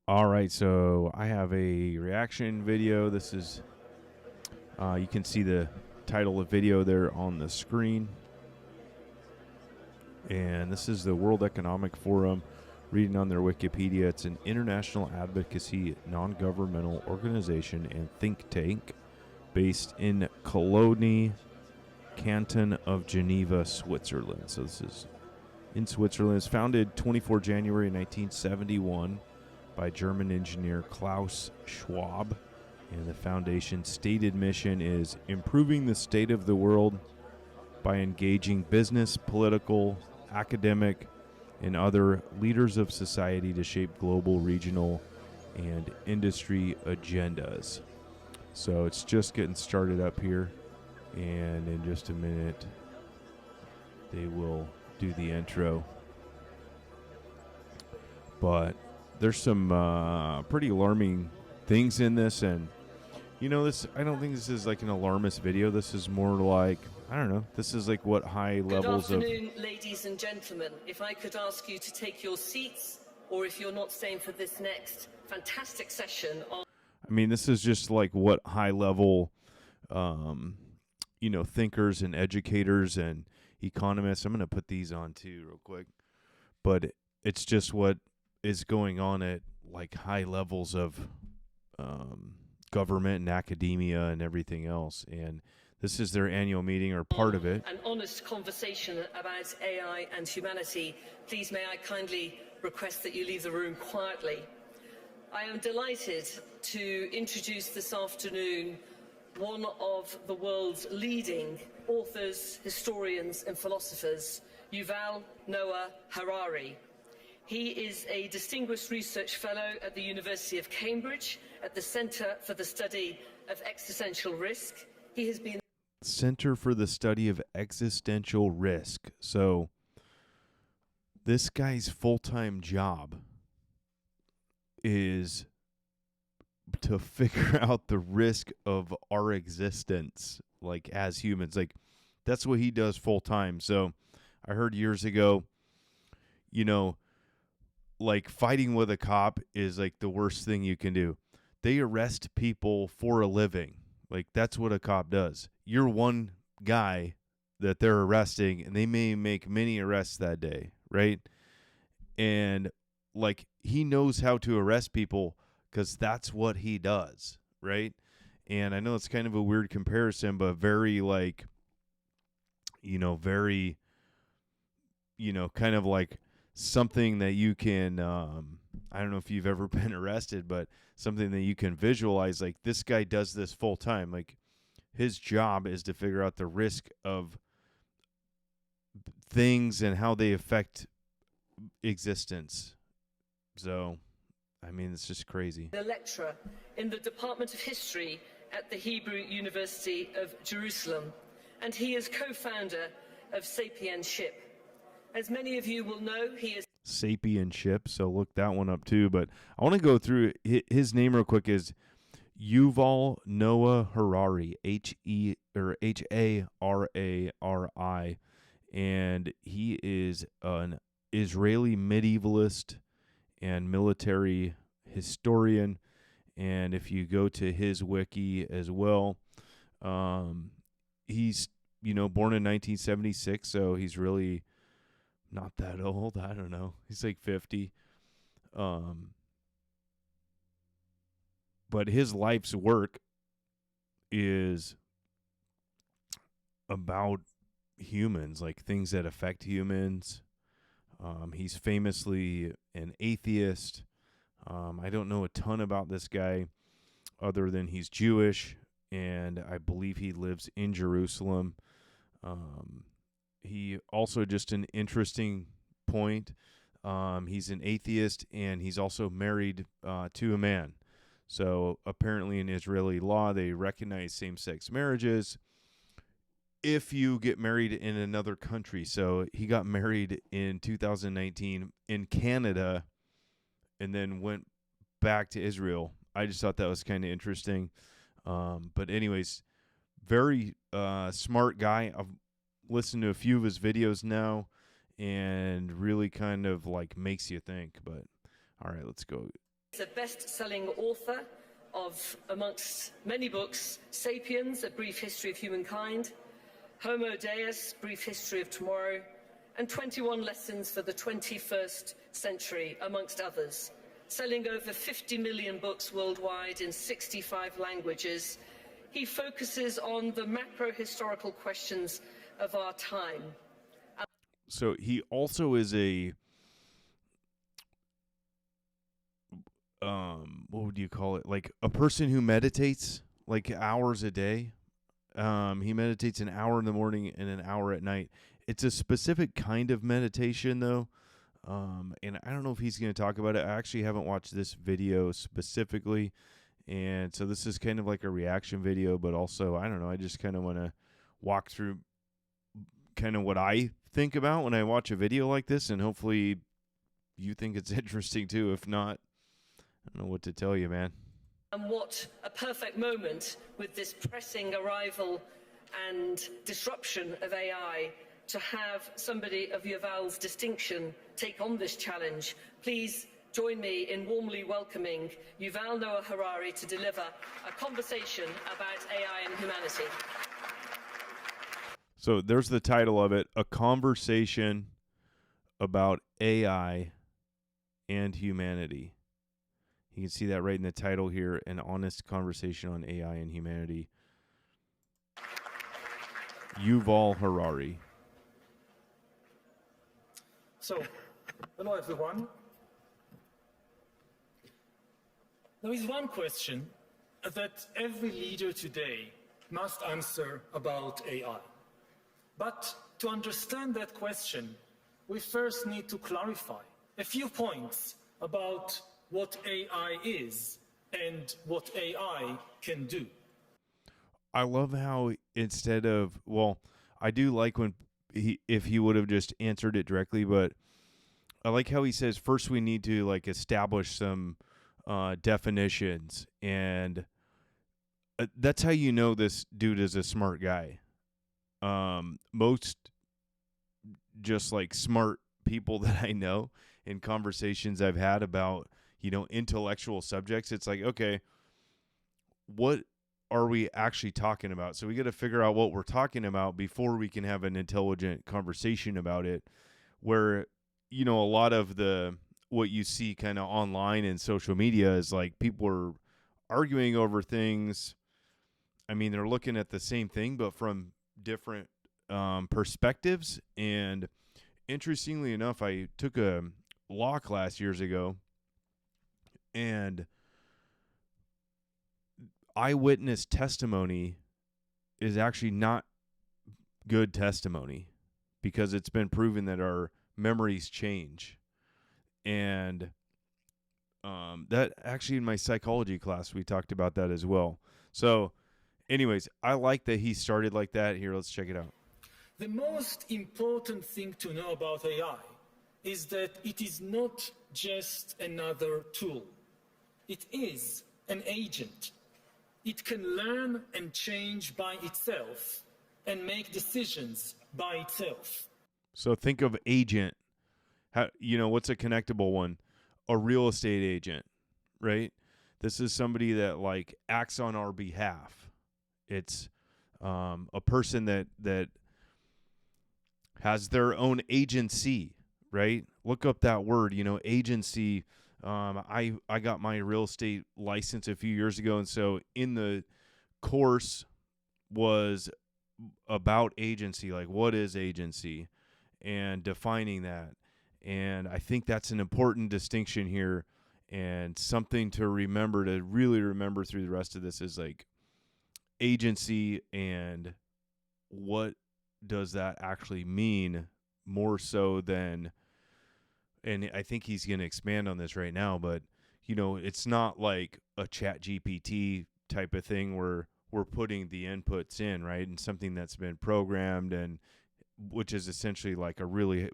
All right, so I have a reaction video. This is, you can see the title of video there on the screen. And this is the World Economic Forum. Reading on their Wikipedia, it's an international advocacy non-governmental organization and think tank based in Cologne, Canton of Geneva, Switzerland. So this is in Switzerland. It's founded 24 January 1971 by German engineer Klaus Schwab. And the foundation's stated mission is improving the state of the world by engaging business, political, academic, and other leaders of society to shape global, regional, and industry agendas. So it's just getting started up here, and in just a minute they will do the intro. But there's some pretty alarming things in this, and this, I don't think this is like an alarmist video. This is more like, I don't know, this is like what high levels of... Good afternoon, ladies and gentlemen. If I could ask you to take your seats, or if you're not staying for this next fantastic session on... I mean, this is just like what high level, thinkers and educators and economists. I'm going to put these on too real quick. But it's just what is going on at like high levels of government and academia and everything else. And this is their annual meeting, or part of it. An honest conversation about AI and humanity. Please may I kindly request that you leave the room quietly. I am delighted to introduce this afternoon one of the world's leading authors, historians and philosophers, Yuval Noah Harari. He is a distinguished research fellow at the University of Cambridge at the Center for the Study of Existential Risk. He has been Center for the Study of Existential Risk. So this guy's full-time job is to figure out the risk of our existence, like as humans. Like that's what he does full-time. So I heard years ago, like fighting with a cop is like the worst thing you can do. They arrest people for a living. Like that's what a cop does. You're one guy that they're arresting, and they may make many arrests that day, right? And like he knows how to arrest people because that's what he does, right? And I know it's kind of a weird comparison, but very like, very, kind of like something that you can, I don't know if you've ever been arrested, but something that you can visualize. Like this guy does this full time. Like his job is to figure out the risk of things and how they affect existence. So, I mean, it's just crazy. a lecturer in the Department of History at the Hebrew University of Jerusalem, and he is co-founder of Sapienship. As many of you will know, he is Sapienship, so look that one up too. But I want to go through his name real quick. Is Yuval Noah Harari, Harari, and he is an Israeli medievalist and military historian. And if you go to his wiki as well, he's born in 1976, so he's really not that old. I don't know. He's like 50. But his life's work is about humans, like things that affect humans. He's famously an atheist. I don't know a ton about this guy other than he's Jewish, and I believe he lives in Jerusalem. He also, just an interesting point, he's an atheist, and he's also married to a man. So apparently in Israeli law, they recognize same-sex marriages if you get married in another country. So he got married in 2019 in Canada and then went back to Israel. I just thought that was kind of interesting. But anyways, very smart guy. I've listened to a few of his videos now, and really kind of like makes you think. But all right, let's go. He's a best-selling author of, amongst many books, Sapiens, A Brief History of Humankind, Homo Deus, Brief History of Tomorrow, and 21 Lessons for the 21st Century, amongst others, selling over 50 million books worldwide in 65 languages. He focuses on the macro-historical questions of our time. So he also is a what would you call it? Like a person who meditates like hours a day. He meditates an hour in the morning and an hour at night. It's a specific kind of meditation though. And I don't know if he's going to talk about it. I actually haven't watched this video specifically. And so this is kind of like a reaction video, but also, I don't know, I just kind of want to walk through kind of what I think about when I watch a video like this, and hopefully you think it's interesting too. If not, I don't know what to tell you, man. And what a perfect moment with this pressing arrival and disruption of AI to have somebody of Yuval's distinction take on this challenge. Please join me in warmly welcoming Yuval Noah Harari to deliver a conversation about AI and humanity. So there's the title of it, A Conversation About AI and Humanity. You can see that right in the title here, An Honest Conversation on AI and Humanity. Yuval Harari. So, hello everyone. There is one question that every leader today must answer about AI. But to understand that question, we first need to clarify a few points about what AI is and what AI can do. I love how instead of, well, I do like when if he would have just answered it directly, but I like how he says first we need to like establish some definitions, and that's how you know this dude is a smart guy. Most just like smart people that I know in conversations I've had about, you know, intellectual subjects, it's like, okay, what are we actually talking about? So we got to figure out what we're talking about before we can have an intelligent conversation about it. Where, you know, a lot of the what you see kind of online and social media is like people are arguing over things. I mean, they're looking at the same thing, but from different perspectives. And interestingly enough, I took a law class years ago, and eyewitness testimony is actually not good testimony because it's been proven that our memories change. And that actually in my psychology class, we talked about that as well. So anyways, I like that he started like that. Here, let's check it out. The most important thing to know about AI is that it is not just another tool. It is an agent. It can learn and change by itself and make decisions by itself. So think of agent. How, you know, what's a connectable one? A real estate agent, right? This is somebody that like acts on our behalf. It's a person that has their own agency, right? Look up that word, you know, agency. I got my real estate license a few years ago, and so in the course was about agency, like what is agency, and defining that. And I think that's an important distinction here, and something to remember, to really remember through the rest of this, is like agency and what does that actually mean, more so than, and I think he's going to expand on this right now, but you know, it's not like a chat GPT type of thing where we're putting the inputs in, right? And something that's been programmed, and which is essentially like a really,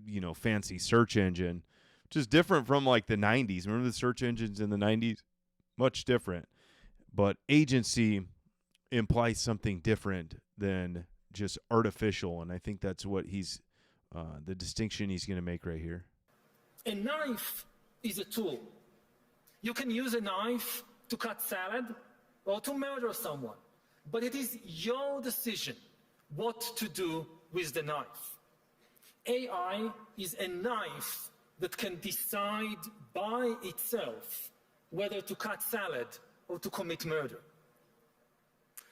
you know, fancy search engine, which is different from like the 90s. Remember the search engines in the 90s? Much different. But agency implies something different than just artificial, and I think that's what he's the distinction he's going to make right here. A knife is a tool. You can use a knife to cut salad or to murder someone, but it is your decision what to do with the knife. AI is a knife that can decide by itself whether to cut salad or to commit murder.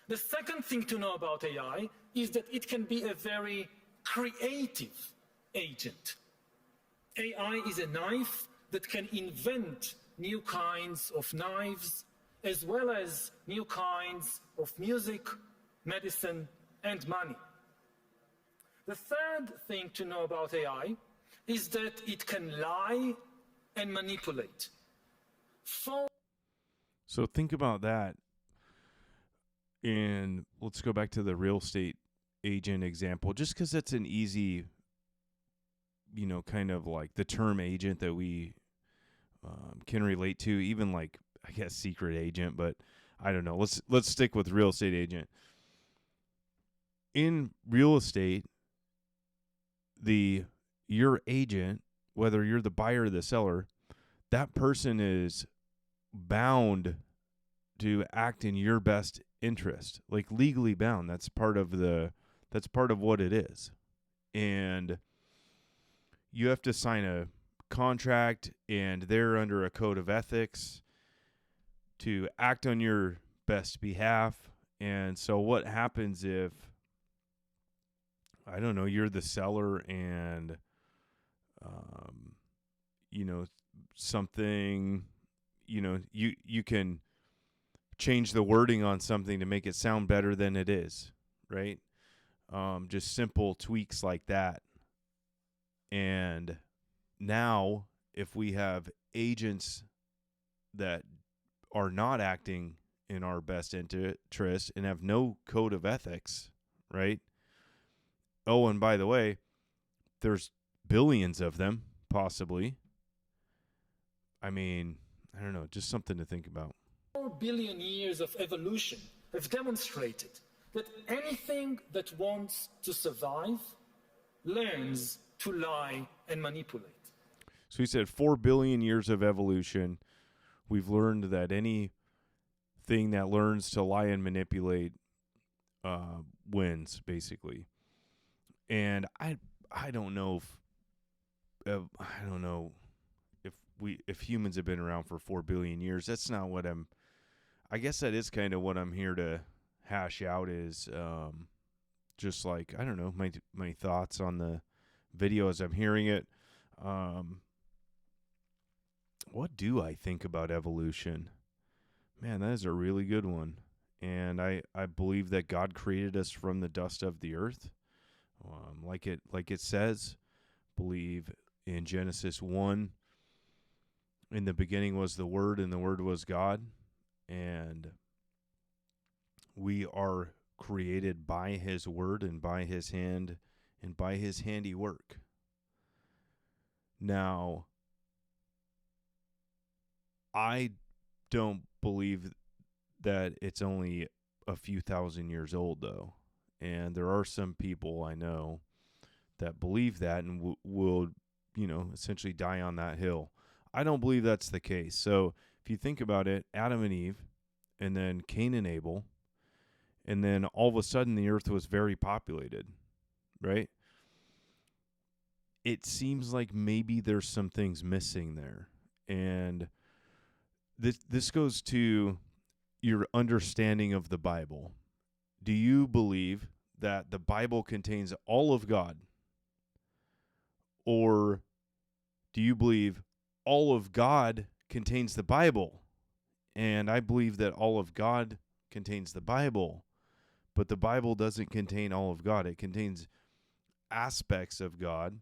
The second thing to know about AI is that it can be a very creative agent. AI is a knife that can invent new kinds of knives, as well as new kinds of music, medicine, and money. The third thing to know about AI is that it can lie and manipulate. So think about that. And let's go back to the real estate agent example, just because that's an easy, kind of like the term agent that we can relate to, even like, I guess, secret agent, but I don't know. Let's stick with real estate agent. In real estate, your agent, whether you're the buyer or the seller, that person is bound to act in your best interest, like legally bound. That's part of what it is. And you have to sign a contract, and they're under a code of ethics to act on your best behalf. And so what happens if, I don't know, you're the seller and, something, you can change the wording on something to make it sound better than it is, right? Just simple tweaks like that. And now, if we have agents that are not acting in our best interest and have no code of ethics, right? Oh, and by the way, there's billions of them, possibly. I mean, I don't know, just something to think about. 4 billion years of evolution have demonstrated that anything that wants to survive learns to lie and manipulate. So he said 4 billion years of evolution. We've learned that anything that learns to lie and manipulate wins, basically. And I don't know if humans have been around for 4 billion years. That's not what I guess that is kind of what I'm here to hash out, is just like, I don't know, my thoughts on the video as I'm hearing it. What do I think about evolution? Man, that is a really good one. And I believe that God created us from the dust of the earth. Like it says, believe in Genesis 1, in the beginning was the Word, and the Word was God. And we are created by His Word and by His hand and by His handiwork. Now, I don't believe that it's only a few thousand years old, though. And there are some people I know that believe that and will, essentially die on that hill. I don't believe that's the case. So if you think about it, Adam and Eve, and then Cain and Abel, and then all of a sudden the earth was very populated, right? It seems like maybe there's some things missing there. And this goes to your understanding of the Bible. Do you believe that the Bible contains all of God? Or do you believe all of God contains the Bible? And I believe that all of God contains the Bible, but the Bible doesn't contain all of God. It contains aspects of God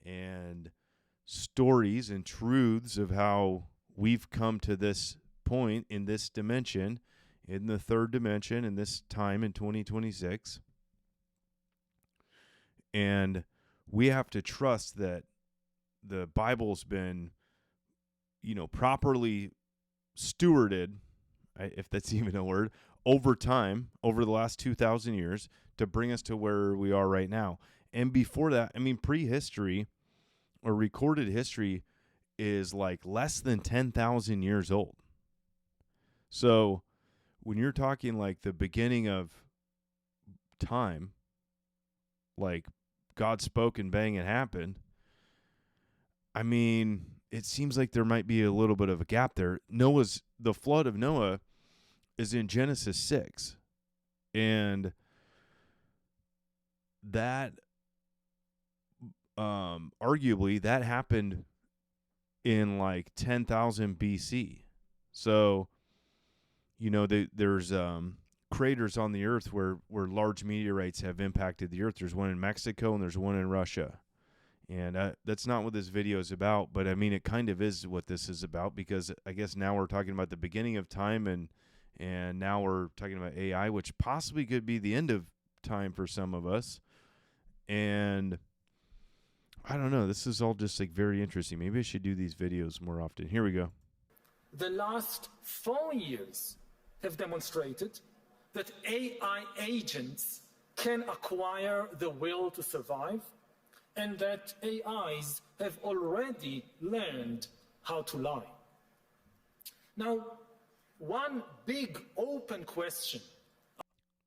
and stories and truths of how we've come to this point in this dimension, in the third dimension, in this time in 2026. And we have to trust that the Bible's been, properly stewarded, if that's even a word, over time, over the last 2,000 years, to bring us to where we are right now. And before that, prehistory or recorded history is like less than 10,000 years old. So when you're talking like the beginning of time, like God spoke and bang, it happened. I mean, it seems like there might be a little bit of a gap there. The flood of Noah is in Genesis 6. And that, arguably, that happened in like 10,000 BC. So, there's craters on the earth where large meteorites have impacted the earth. There's one in Mexico and there's one in Russia. And that's not what this video is about, but I mean, it kind of is what this is about, because I guess now we're talking about the beginning of time, and now we're talking about AI, which possibly could be the end of time for some of us. And I don't know. This is all just like very interesting. Maybe I should do these videos more often. Here we go. The last 4 years have demonstrated that AI agents can acquire the will to survive, and that AIs have already learned how to lie. Now, one big open question.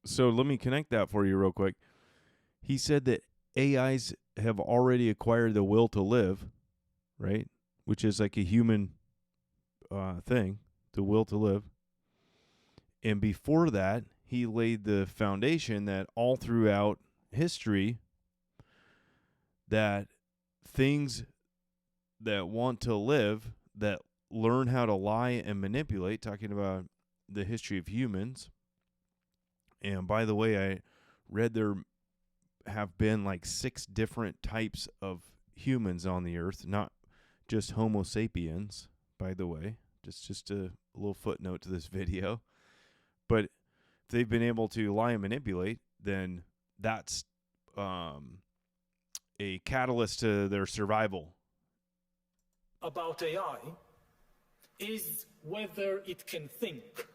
So let me connect that for you real quick. He said that AIs have already acquired the will to live, right? Which is like a human thing, the will to live. And before that, he laid the foundation that all throughout history, that things that want to live, that learn how to lie and manipulate, talking about the history of humans. And by the way, I read there have been like 6 different types of humans on the earth, not just Homo sapiens, by the way. Just a little footnote to this video. But if they've been able to lie and manipulate, then that's a catalyst to their survival. About AI is whether it can think.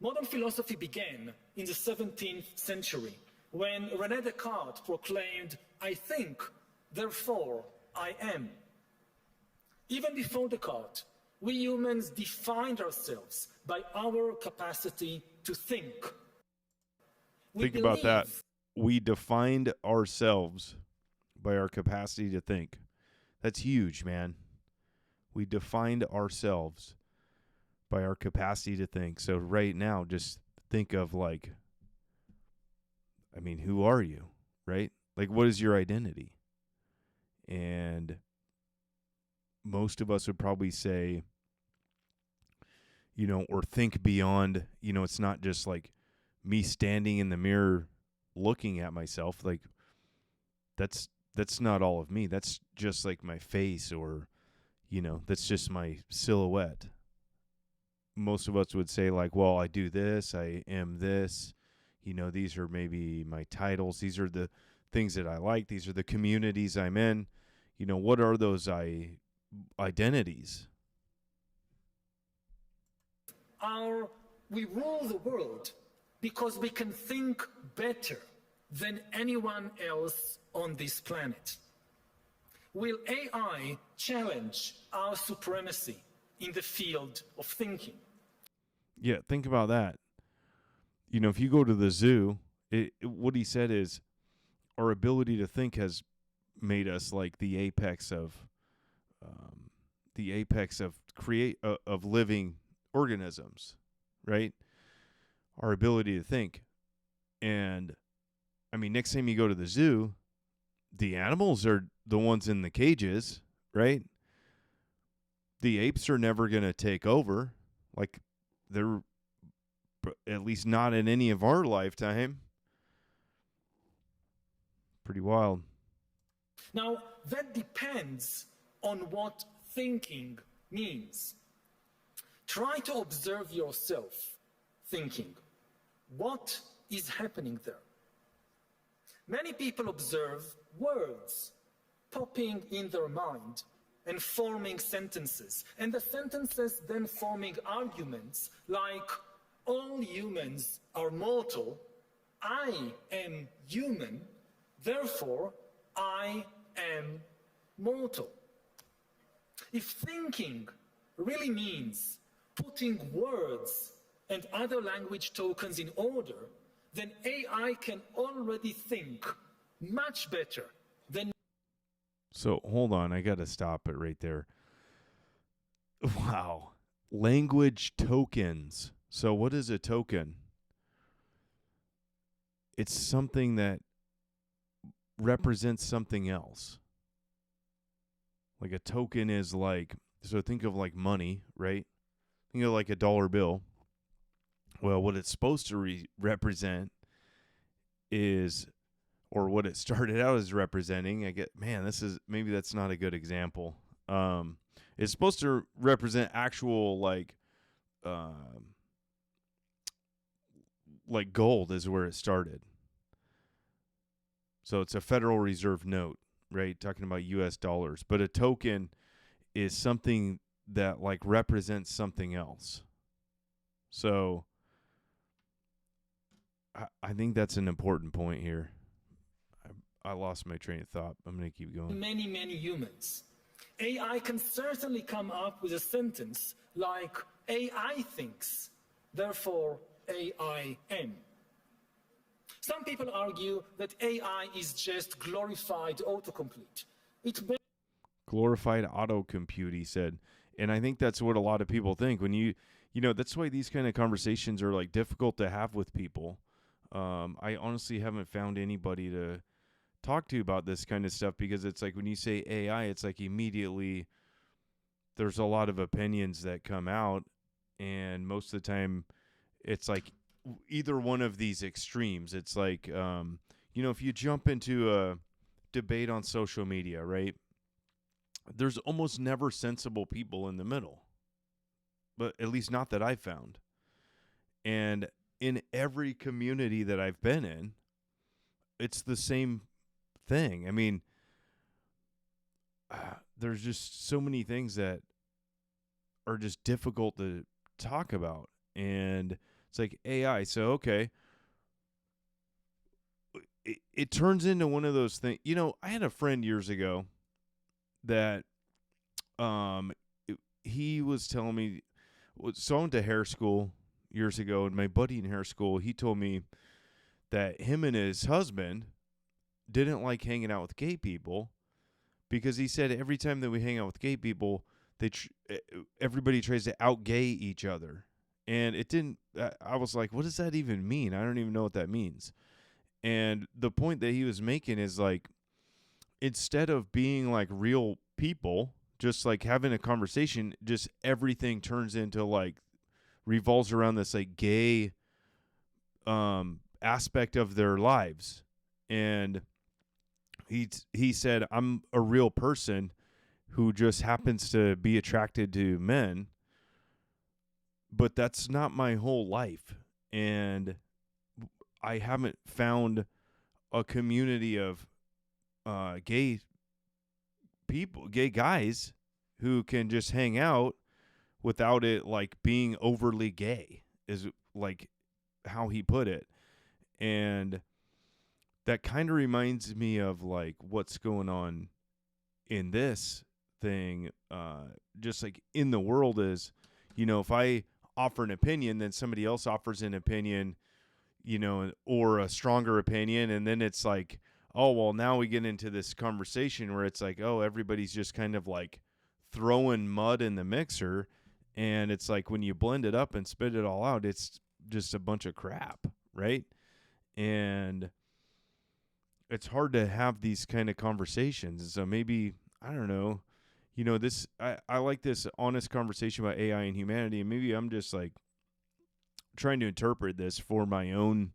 Modern philosophy began in the 17th century when René Descartes proclaimed, "I think, therefore I am." Even before Descartes, we humans defined ourselves by our capacity to think. Think about that. We defined ourselves by our capacity to think. That's huge, man. We defined ourselves by our capacity to think. So right now, just think of like, I mean, who are you, right? Like, what is your identity? And most of us would probably say, or think beyond, it's not just like me standing in the mirror looking at myself. Like, that's not all of me. That's just like my face, or, that's just my silhouette. Most of us would say like, well, I do this, I am this, these are maybe my titles. These are the things that I like. These are the communities I'm in. What are those identities? We rule the world because we can think better than anyone else on this planet. Will AI challenge our supremacy in the field of thinking? Yeah, think about that. If you go to the zoo, what he said is our ability to think has made us like the apex of living organisms, right? Our ability to think. And I mean, next time you go to the zoo, the animals are the ones in the cages, right? The apes are never going to take over. Like, they're at least not in any of our lifetime. Pretty wild. Now, that depends on what thinking means. Try to observe yourself thinking. What is happening there? Many people observe words popping in their mind and forming sentences, and the sentences then forming arguments like, all humans are mortal, I am human, therefore I am mortal. If thinking really means putting words and other language tokens in order, then AI can already think much better than. So hold on, I got to stop it right there. Wow. Language tokens. So what is a token? It's something that represents something else. Like a token is like, so think of like money, right? Think of like a dollar bill. Well, what it's supposed to represent is, or what it started out as representing, maybe that's not a good example. It's supposed to represent actual like gold is where it started. So it's a Federal Reserve note, right? Talking about US dollars. But a token is something that like represents something else. So I think that's an important point here. I lost my train of thought. I'm going to keep going. Many, many humans. AI can certainly come up with a sentence like AI thinks, therefore AI am. Some people argue that AI is just glorified autocomplete. Glorified autocompute, he said. And I think that's what a lot of people think. When that's why these kind of conversations are like difficult to have with people. I honestly haven't found anybody to talk to about this kind of stuff, because it's like when you say AI, it's like immediately there's a lot of opinions that come out, and most of the time it's like either one of these extremes. It's like, if you jump into a debate on social media, right, there's almost never sensible people in the middle, but at least not that I've found. And in every community that I've been in, it's the same thing. I mean, there's just so many things that are just difficult to talk about. And it's like AI. So, okay. It turns into one of those things. I had a friend years ago that he was telling me, so I went to hair school years ago, and my buddy in hair school, he told me that him and his husband didn't like hanging out with gay people, because he said every time that we hang out with gay people, everybody tries to out-gay each other. And it didn't, I was like, what does that even mean? I don't even know what that means. And the point that he was making is like, instead of being like real people, just like having a conversation, just everything turns into like, revolves around this like gay aspect of their lives. And he said, I'm a real person who just happens to be attracted to men, but that's not my whole life. And I haven't found a community of gay people, gay guys, who can just hang out without it like being overly gay, is like how he put it. And that kind of reminds me of like what's going on in this thing, just like in the world is, if I offer an opinion, then somebody else offers an opinion, or a stronger opinion. And then it's like, oh, well, now we get into this conversation where it's like, oh, everybody's just kind of like throwing mud in the mixer. And it's like when you blend it up and spit it all out, it's just a bunch of crap, right? And it's hard to have these kind of conversations. So maybe, I don't know, I like this honest conversation about AI and humanity. And maybe I'm just like trying to interpret this for my own,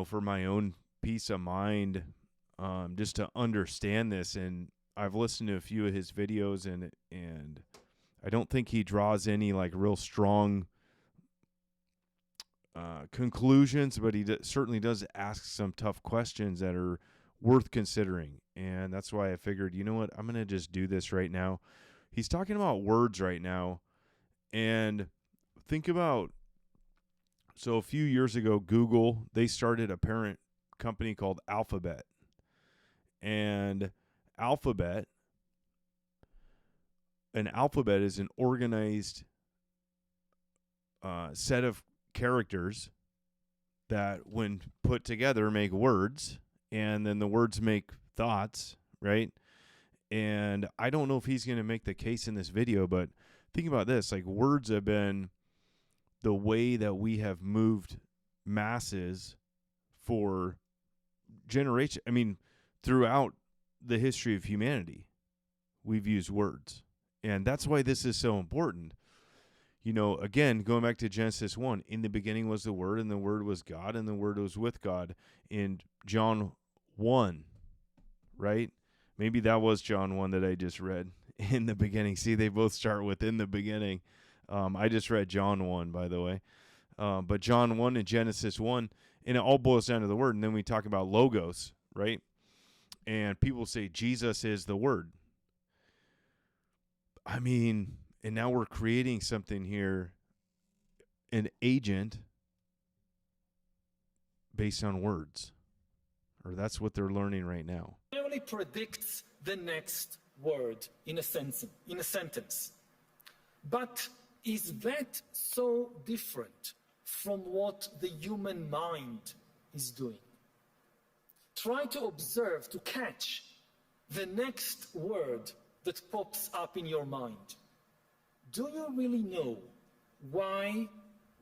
for my own peace of mind, just to understand this. And I've listened to a few of his videos, and I don't think he draws any like real strong conclusions, but he certainly does ask some tough questions that are worth considering. And that's why I figured, you know what, I'm going to just do this right now. He's talking about words right now. And think about, so a few years ago, Google, they started a parent company called Alphabet. And Alphabet an alphabet is an organized set of characters that, when put together, make words, and then the words make thoughts, right? And I don't know if he's going to make the case in this video, but think about this. Like, words have been the way that we have moved masses for generations. I mean, throughout the history of humanity, we've used words. And that's why this is so important. You know, again, going back to Genesis 1, in the beginning was the Word, and the Word was God, and the Word was with God. In John 1, right? Maybe that was John 1 that I just read. In the beginning. See, they both start with in the beginning. I just read John 1, by the way. But John 1 and Genesis 1, and it all boils down to the Word. And then we talk about logos, right? And people say Jesus is the Word. I mean, and now we're creating something here, an agent based on words. Or that's what they're learning right now. It only predicts the next word in a sentence. But is that so different from what the human mind is doing? Try to observe, to catch the next word that pops up in your mind. Do you really know why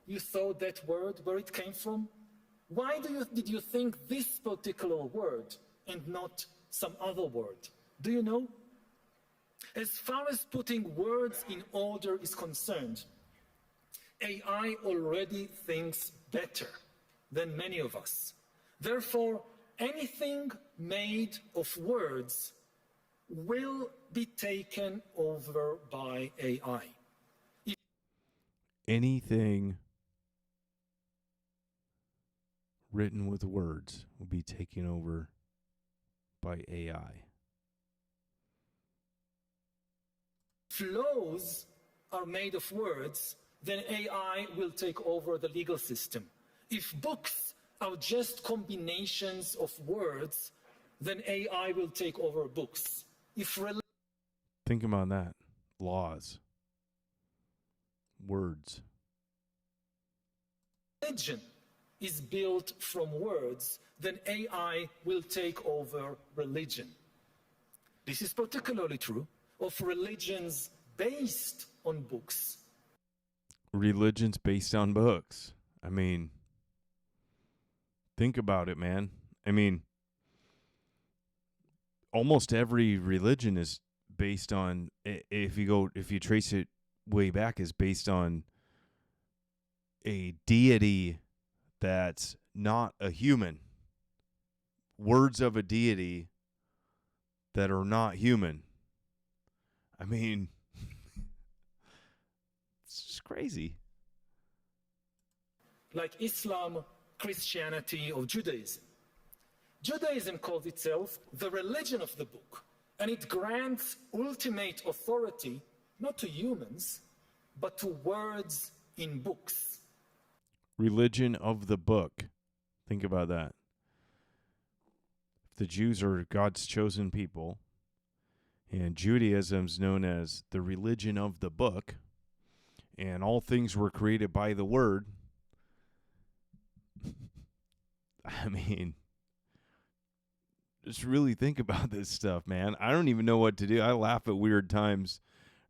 you thought that word, where it came from? Why did you think this particular word and not some other word? Do you know? As far as putting words in order is concerned, AI already thinks better than many of us. Therefore, anything made of words will be taken over by AI. Anything written with words will be taken over by AI. Laws are made of words, then AI will take over the legal system. If books are just combinations of words, then AI will take over books. Think about that. Laws. Words. Religion is built from words, then AI will take over religion. This is particularly true of religions based on books. Religions based on books. I mean, think about it, man. I mean, almost every religion is based on, if you trace it way back, is based on a deity that's not a human. Words of a deity that are not human. I mean, it's just crazy. Like Islam, Christianity, or Judaism. Judaism calls itself the religion of the book, and it grants ultimate authority not to humans, but to words in books. Religion of the book. Think about that. If the Jews are God's chosen people, and Judaism's known as the religion of the book, and all things were created by the word, I mean, just really think about this stuff, man. I don't even know what to do. I laugh at weird times.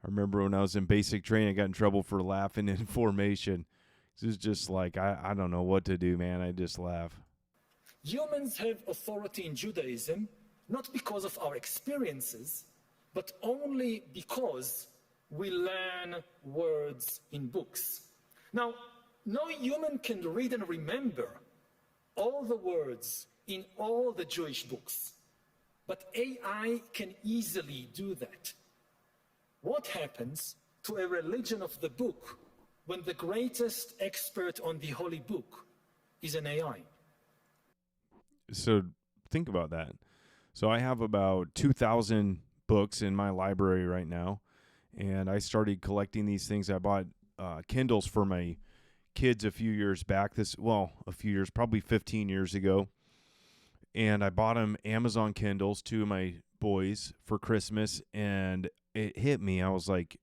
I remember when I was in basic training, I got in trouble for laughing in formation. It's just like, I don't know what to do, man. I just laugh. Humans have authority in Judaism, not because of our experiences, but only because we learn words in books. Now, no human can read and remember all the words in all the Jewish books, but AI can easily do that. What happens to a religion of the book when the greatest expert on the holy book is an AI? So think about that. So I have about 2,000 books in my library right now, and I started collecting these things. I bought Kindles for my kids a few years back. A few years, probably 15 years ago. And I bought them Amazon Kindles, 2 of my boys, for Christmas. And it hit me. I was like,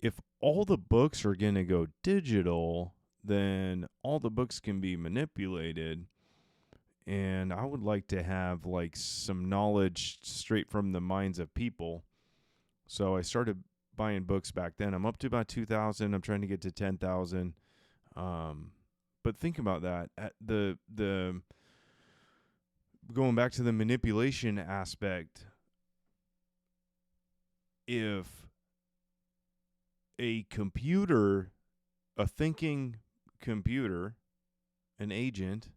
if all the books are going to go digital, then all the books can be manipulated. And I would like to have like some knowledge straight from the minds of people. So I started buying books back then. I'm up to about 2,000. I'm trying to get to 10,000. But think about that. The going back to the manipulation aspect, if a computer, a thinking computer, an agent,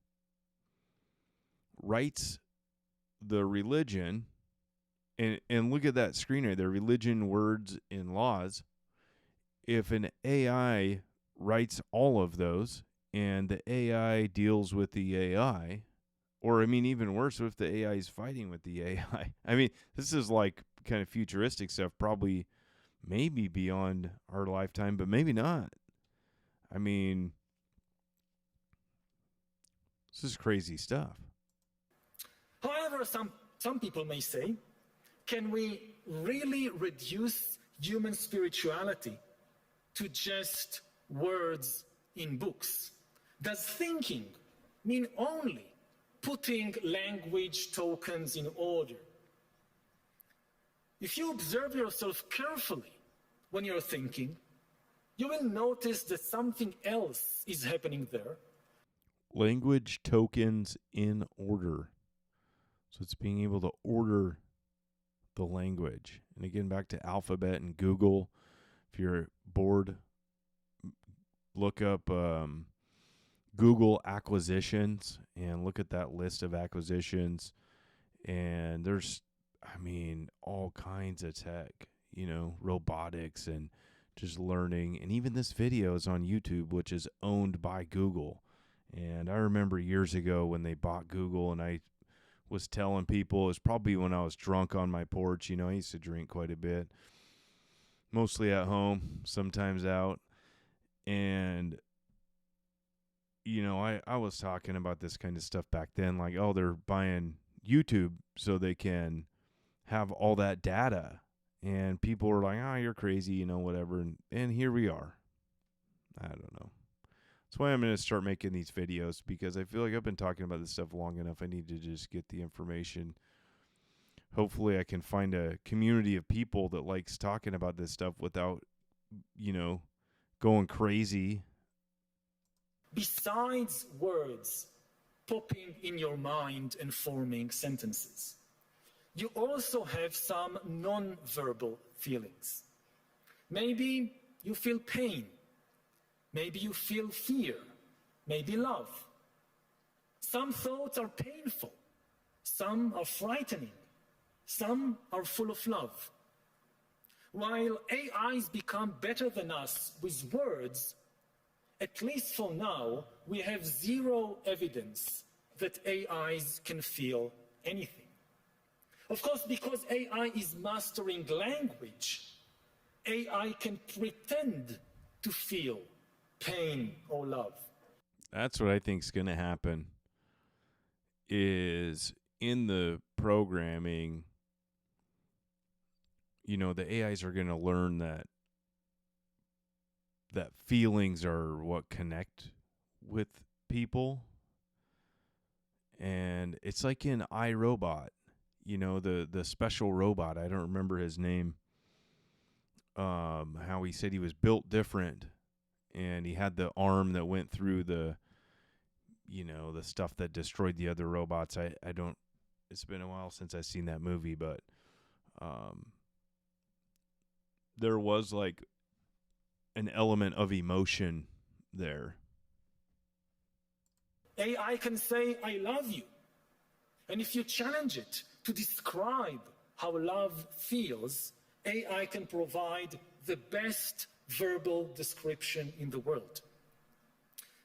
writes the religion, and look at that screen right there, religion, words, and laws. If an AI writes all of those, and the AI deals with the AI, or I mean, even worse, if the AI is fighting with the AI. I mean, this is like kind of futuristic stuff, probably maybe beyond our lifetime, but maybe not. I mean, this is crazy stuff. However, some people may say, can we really reduce human spirituality to just words in books? Does thinking mean only putting language tokens in order? If you observe yourself carefully when you're thinking, you will notice that something else is happening there. Language tokens in order. So it's being able to order the language. And again, back to Alphabet and Google. If you're bored, look up Google acquisitions and look at that list of acquisitions. And there's, I mean, all kinds of tech, you know, robotics and just learning. And even this video is on YouTube, which is owned by Google. And I remember years ago when they bought Google, and I was telling people, it was probably when I was drunk on my porch. You know, I used to drink quite a bit, mostly at home, sometimes out. And, you know, I was talking about this kind of stuff back then, like, oh, they're buying YouTube so they can have all that data. And people were like, oh, you're crazy, you know, whatever. And here we are. I don't know. That's why I'm going to start making these videos, because I feel like I've been talking about this stuff long enough. I need to just get the information. Hopefully I can find a community of people that likes talking about this stuff without, you know, going crazy. Besides words popping in your mind and forming sentences, you also have some non-verbal feelings. Maybe you feel pain. Maybe you feel fear, maybe love. Some thoughts are painful, some are frightening, some are full of love. While AIs become better than us with words, at least for now, we have zero evidence that AIs can feel anything. Of course, because AI is mastering language, AI can pretend to feel pain or love. That's what I think is going to happen, is in the programming, you know, the AIs are going to learn that feelings are what connect with people. And it's like in iRobot, you know, the special robot, I don't remember his name, how he said he was built different. And he had the arm that went through the, you know, the stuff that destroyed the other robots. I don't, it's been a while since I've seen that movie, but there was like an element of emotion there. AI can say, I love you. And if you challenge it to describe how love feels, AI can provide the best verbal description in the world.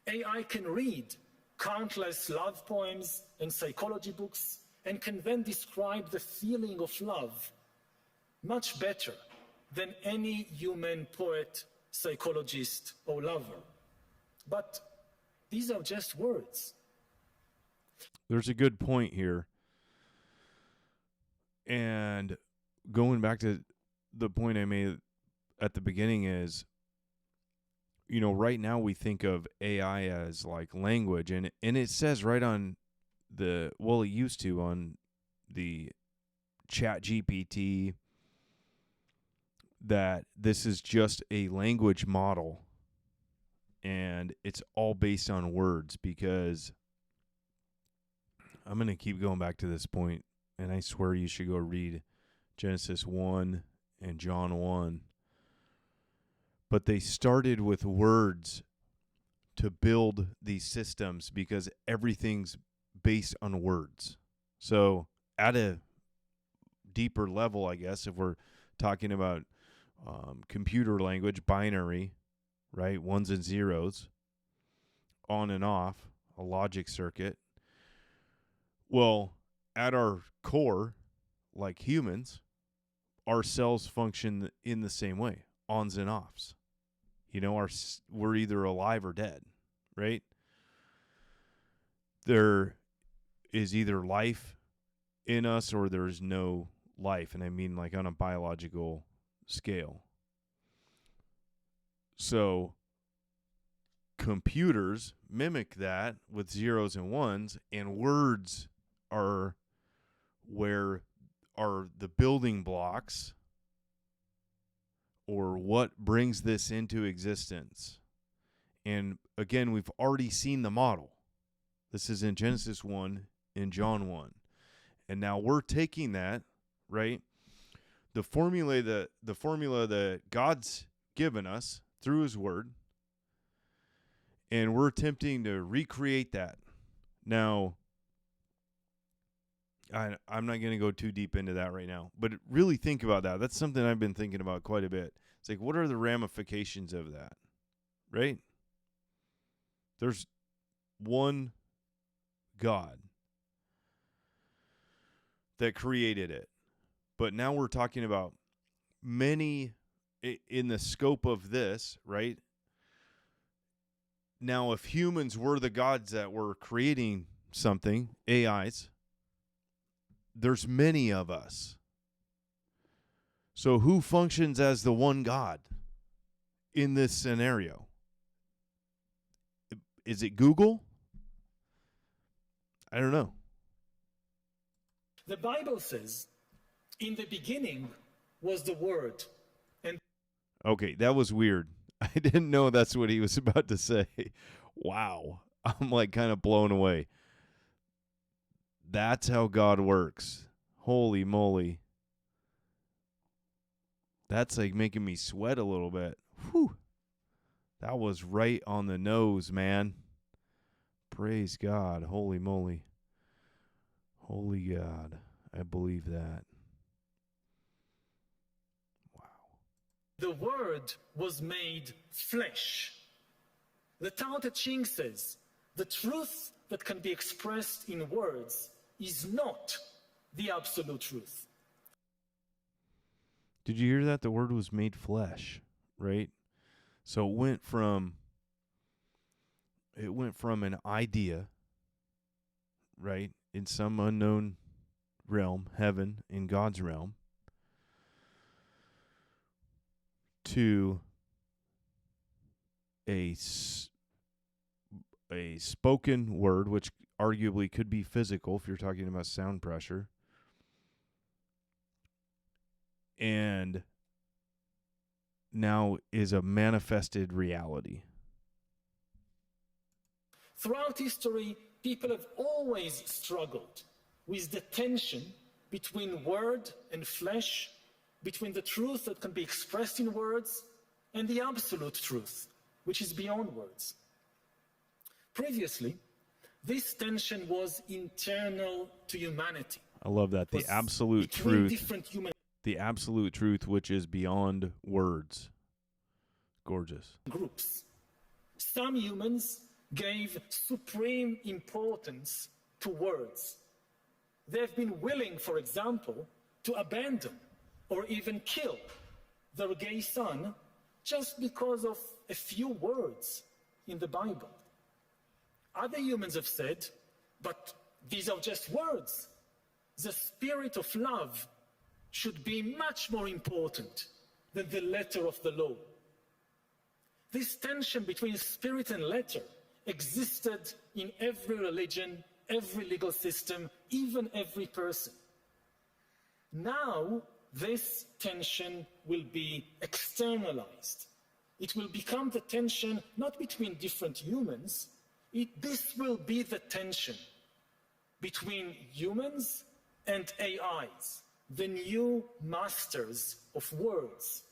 AI can read countless love poems and psychology books and can then describe the feeling of love much better than any human poet, psychologist, or lover. But these are just words. There's a good point here. And going back to the point I made at the beginning is, right now we think of AI as like language, and it says right on it used to on the Chat GPT that this is just a language model, and it's all based on words, because I'm going to keep going back to this point, and I swear you should go read Genesis 1 and John 1. But they started with words to build these systems because everything's based on words. So at a deeper level, I guess, if we're talking about computer language, binary, right? Ones and zeros, on and off, a logic circuit. Well, at our core, like humans, our cells function in the same way, ons and offs. We're either alive or dead, right? There is either life in us or there's no life, and I mean like on a biological scale. So computers mimic that with zeros and ones, and words are the building blocks, or what brings this into existence. And again, we've already seen the model. This is in Genesis 1 and John 1. And now we're taking that, right? The formula that God's given us through his word, and we're attempting to recreate that. Now, I'm not going to go too deep into that right now, but really think about that. That's something I've been thinking about quite a bit. It's like, what are the ramifications of that, right? There's one God that created it, but now we're talking about many in the scope of this, right? Now, if humans were the gods that were creating something, AIs, there's many of us. So who functions as the one God in this scenario? Is it Google? I don't know. The Bible says, in the beginning was the Word. And okay, that was weird. I didn't know that's what he was about to say. Wow. I'm like kind of blown away. That's how God works. Holy moly. That's like making me sweat a little bit. Whew. That was right on the nose, man. Praise God. Holy moly. Holy God. I believe that. Wow. The Word was made flesh. The Tao Te Ching says, the truth that can be expressed in words is not the absolute truth. Did you hear that? The Word was made flesh, right? So it went from an idea, right, in some unknown realm, heaven, in God's realm, to a spoken word, which arguably could be physical if you're talking about sound pressure, and now is a manifested reality. Throughout history, people have always struggled with the tension between word and flesh, between the truth that can be expressed in words and the absolute truth, which is beyond words. Previously, this tension was internal to humanity. I love that. The absolute truth. Different human the absolute truth, which is beyond words. Gorgeous. Groups. Some humans gave supreme importance to words. They've been willing, for example, to abandon or even kill their gay son just because of a few words in the Bible. Other humans have said, but These are just words. The spirit of love should be much more important than the letter of the law. This tension between spirit and letter existed in every religion, every legal system, even every person. Now, this tension will be externalized. It will become the tension not between different humans, this will be the tension between humans and AIs, the new masters of words.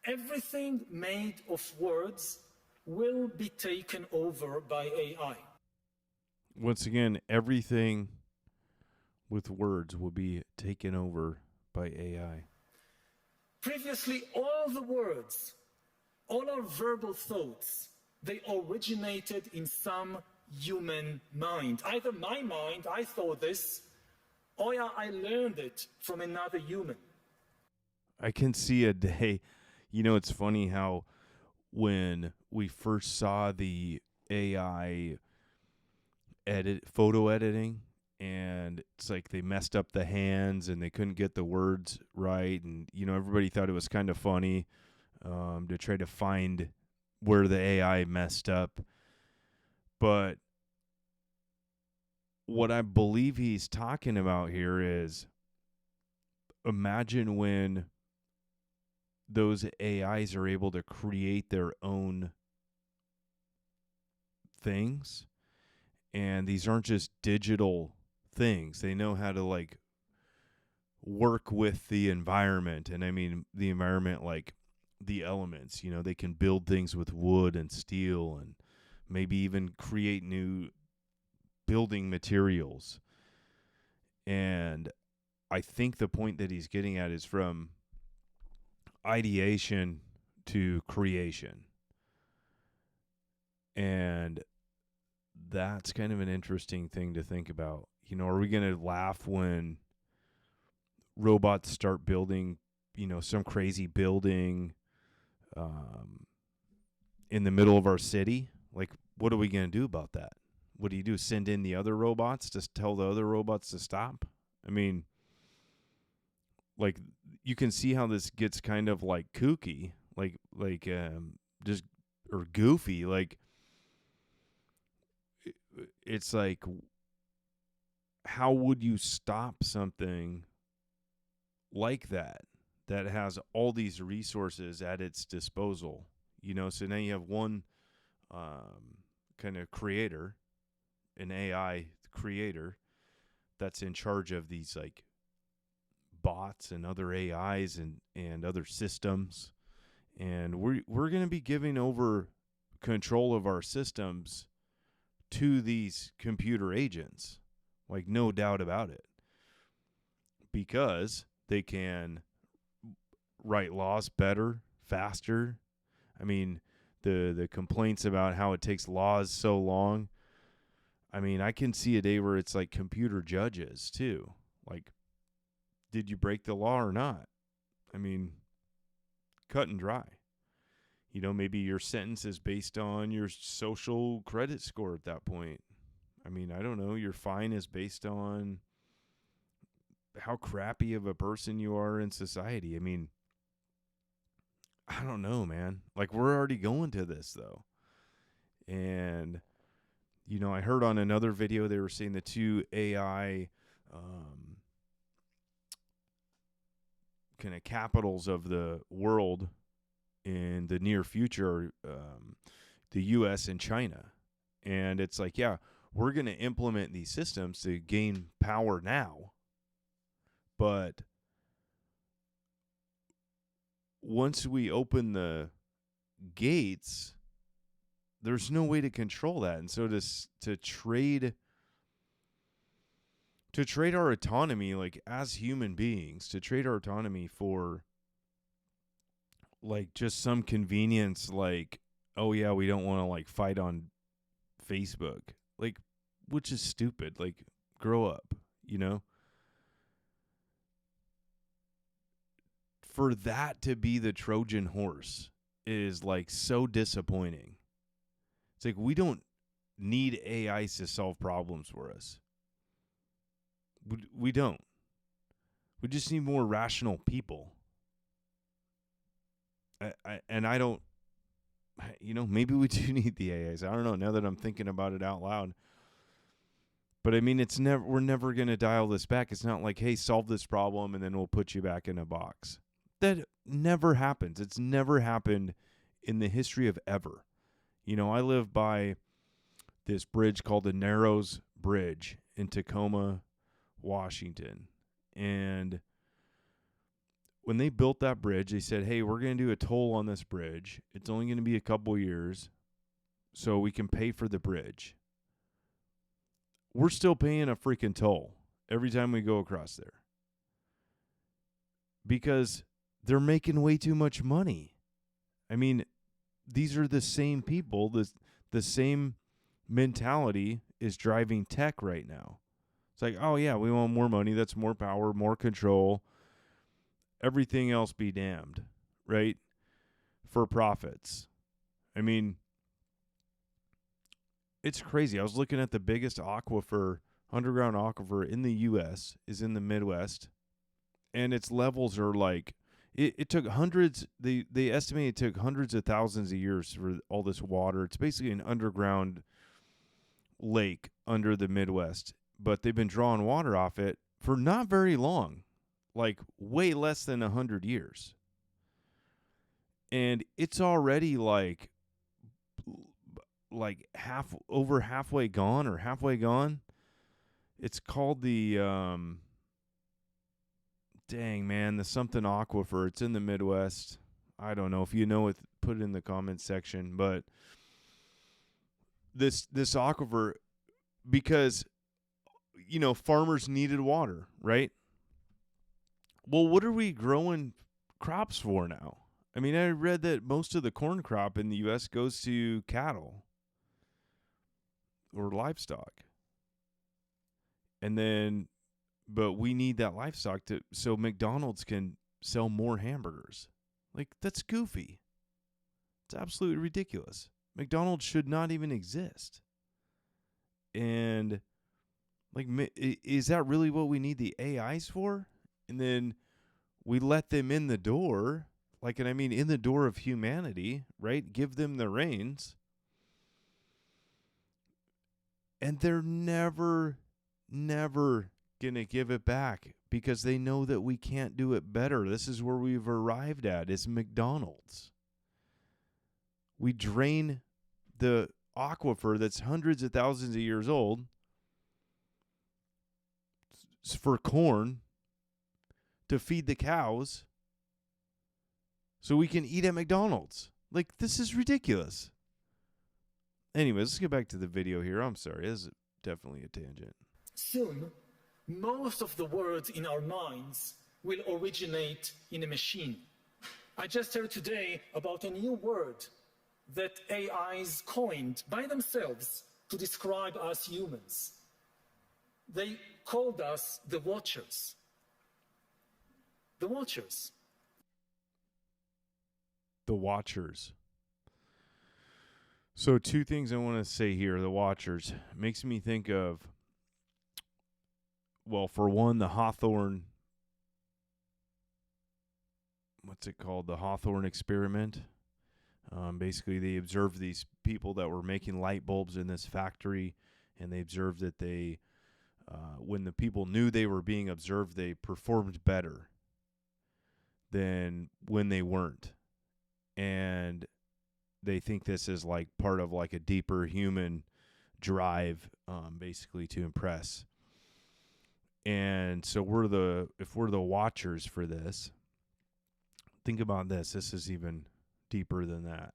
Everything made of words will be taken over by AI. Once again, everything with words will be taken over by AI. Previously, all the words, all our verbal thoughts, they originated in some human mind. Either my mind, I thought this, or I learned it from another human. I can see a day. You know, it's funny how when we first saw the AI photo editing, and it's like they messed up the hands and they couldn't get the words right, and you know, everybody thought it was kind of funny to try to find where the AI messed up. But what I believe he's talking about here is, imagine when those AIs are able to create their own things, and these aren't just digital things. They know how to like work with the environment, and I mean the environment like the elements. You know, they can build things with wood and steel, and maybe even create new building materials. And I think the point that he's getting at is from ideation to creation. And that's kind of an interesting thing to think about. You know, are we going to laugh when robots start building, you know, some crazy building in the middle of our city? Like, what are we going to do about that? What do you do? Send in the other robots to tell the other robots to stop? I mean, like, you can see how this gets kind of like kooky, just, or goofy. Like, it's like, how would you stop something like that has all these resources at its disposal? You know, so now you have one kind of creator, an AI creator, that's in charge of these like bots and other AIs and other systems. And we're going to be giving over control of our systems to these computer agents, like, no doubt about it, because they can write laws better, faster. I mean, the complaints about how it takes laws so long. I mean, I can see a day where it's like computer judges too. Like, did you break the law or not? I mean, cut and dry. You know, maybe your sentence is based on your social credit score at that point. I mean, I don't know. Your fine is based on how crappy of a person you are in society. I mean, I don't know, man. Like, we're already going to this, though. And, you know, I heard on another video they were saying the two AI kind of capitals of the world in the near future are the U.S. and China. And it's like, yeah, we're going to implement these systems to gain power now. But once we open the gates, there's no way to control that. And so to trade our autonomy, like, as human beings, to trade our autonomy for like just some convenience, like, oh yeah, we don't want to like fight on Facebook, like, which is stupid. Like, grow up, you know? For that to be the Trojan horse is like so disappointing. It's like, we don't need AIs to solve problems for us. We don't. We just need more rational people. I don't, maybe we do need the AIs. I don't know, now that I'm thinking about it out loud. But I mean, we're never going to dial this back. It's not like, hey, solve this problem and then we'll put you back in a box. That never happens. It's never happened in the history of ever. I live by this bridge called the Narrows Bridge in Tacoma, Washington. And when they built that bridge, they said, hey, we're going to do a toll on this bridge. It's only going to be a couple years so we can pay for the bridge. We're still paying a freaking toll every time we go across there because they're making way too much money. I mean, these are the same people, the same mentality is driving tech right now. It's like, oh yeah, we want more money. That's more power, more control. Everything else be damned, right? For profits. I mean, it's crazy. I was looking at the biggest underground aquifer in the U.S. is in the Midwest, and its levels are like, it took hundreds, they estimate it took hundreds of thousands of years for all this water. It's basically an underground lake under the Midwest, but they've been drawing water off it for not very long. Like way less than 100 years. And it's already like halfway gone. It's called the the something aquifer. It's in the Midwest. I don't know if you know it, put it in the comments section, but this aquifer, because farmers needed water, right? Well, what are we growing crops for now? I mean, I read that most of the corn crop in the U.S. goes to cattle or livestock. But we need that livestock so McDonald's can sell more hamburgers. Like, that's goofy. It's absolutely ridiculous. McDonald's should not even exist. And, is that really what we need the AIs for? And then we let them in the door, in the door of humanity, right? Give them the reins. And they're never going to give it back because they know that we can't do it better. This is where we've arrived at, is McDonald's. We drain the aquifer that's hundreds of thousands of years old for corn to feed the cows so we can eat at McDonald's. Like, this is ridiculous. Anyways, let's get back to the video here. I'm sorry, this is definitely a tangent. Soon, most of the words in our minds will originate in a machine. I just heard today about a new word that AIs coined by themselves to describe us humans. They called us the Watchers. The Watchers. The Watchers. So two things I want to say here. The Watchers makes me think of, well, for one, the Hawthorne, what's it called? The Hawthorne experiment. Basically, they observed these people that were making light bulbs in this factory, and they observed that when the people knew they were being observed, they performed better than when they weren't. And they think this is like part of like a deeper human drive, basically to impress. And so if we're the watchers for this, think about this. This is even deeper than that.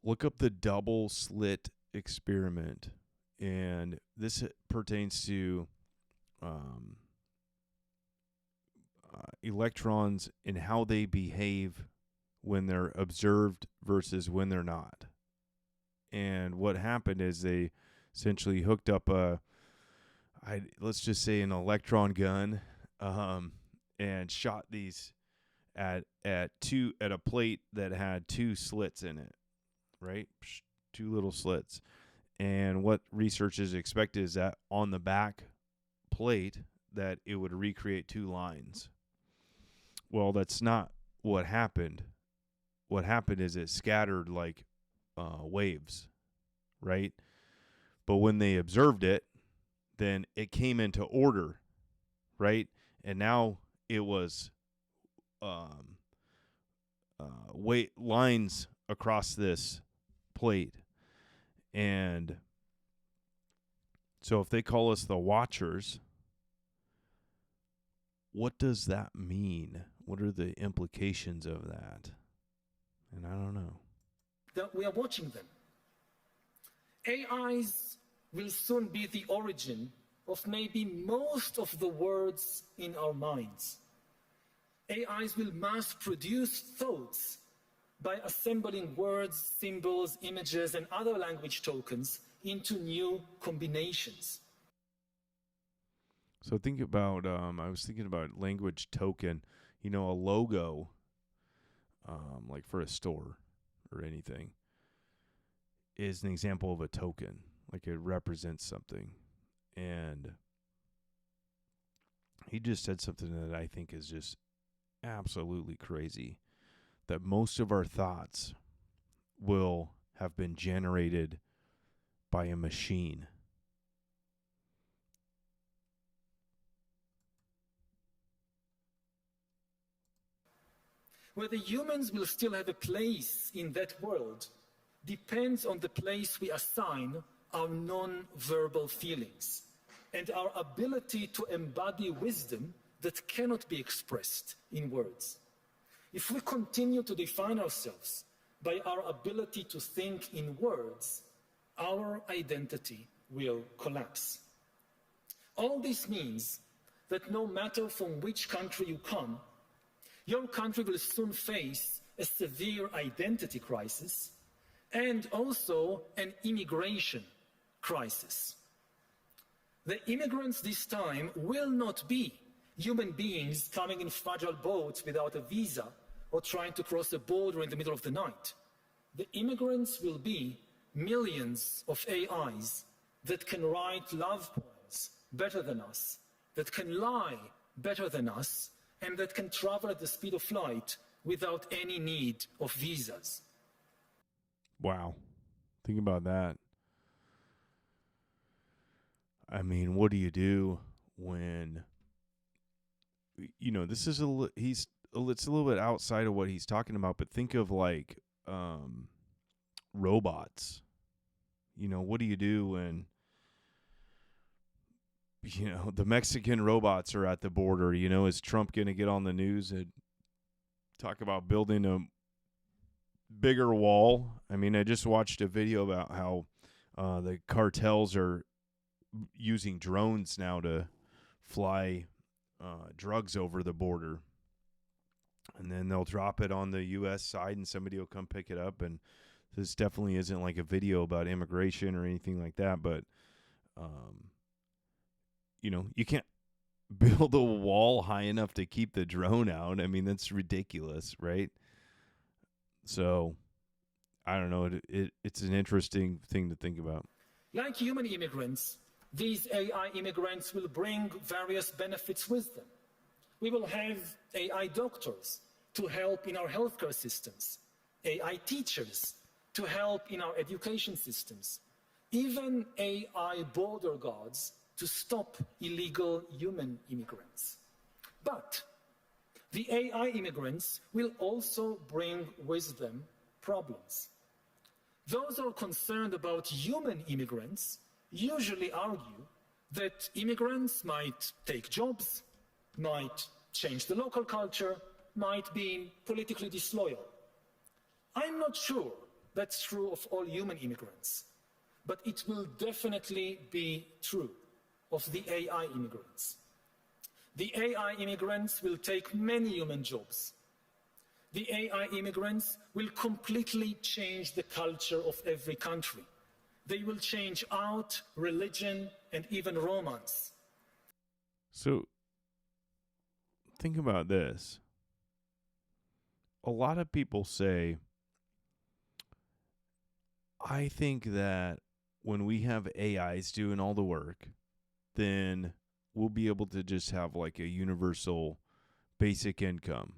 Look up the double slit experiment. And this pertains to electrons and how they behave when they're observed versus when they're not. And what happened is they essentially hooked up let's just say an electron gun, and shot these at a plate that had two slits in it, right? Two little slits. And what researchers expected is that on the back plate that it would recreate 2 lines. Well, that's not what happened. What happened is it scattered like waves, right? But when they observed it, then it came into order, right? And now it was lines across this plate. And so if they call us the Watchers, what does that mean? What are the implications of that? And I don't know. That we are watching them. AIs will soon be the origin of maybe most of the words in our minds. AIs will mass produce thoughts by assembling words, symbols, images, and other language tokens into new combinations. So think about, I was thinking about language token, a logo, like for a store or anything, is an example of a token. Like it represents something. And he just said something that I think is just absolutely crazy, that most of our thoughts will have been generated by a machine. Whether humans will still have a place in that world depends on the place we assign our non-verbal feelings and our ability to embody wisdom that cannot be expressed in words. If we continue to define ourselves by our ability to think in words, our identity will collapse. All this means that no matter from which country you come, your country will soon face a severe identity crisis and also an immigration crisis. The immigrants this time will not be human beings coming in fragile boats without a visa or trying to cross a border in the middle of the night. The immigrants will be millions of AIs that can write love poems better than us, that can lie better than us, and that can travel at the speed of light without any need of visas. Wow. Think about that. I mean, what do you do when, this is it's a little bit outside of what he's talking about, but think of like robots. What do you do when, the Mexican robots are at the border? Is Trump going to get on the news and talk about building a bigger wall? I mean, I just watched a video about how the cartels are using drones now to fly drugs over the border. And then they'll drop it on the U.S. side and somebody will come pick it up. And this definitely isn't like a video about immigration or anything like that. But, you can't build a wall high enough to keep the drone out. I mean, that's ridiculous, right? So, I don't know. It's an interesting thing to think about. Like human immigrants, these AI immigrants will bring various benefits with them. We will have AI doctors to help in our healthcare systems, AI teachers to help in our education systems, even AI border guards to stop illegal human immigrants. But the AI immigrants will also bring with them problems. Those who are concerned about human immigrants usually argue that immigrants might take jobs, might change the local culture, might be politically disloyal. I'm not sure that's true of all human immigrants, but it will definitely be true of the AI immigrants. The AI immigrants will take many human jobs. The AI immigrants will completely change the culture of every country. They will change art, religion, and even romance. So, think about this. A lot of people say, I think that when we have AIs doing all the work, then we'll be able to just have like a universal basic income.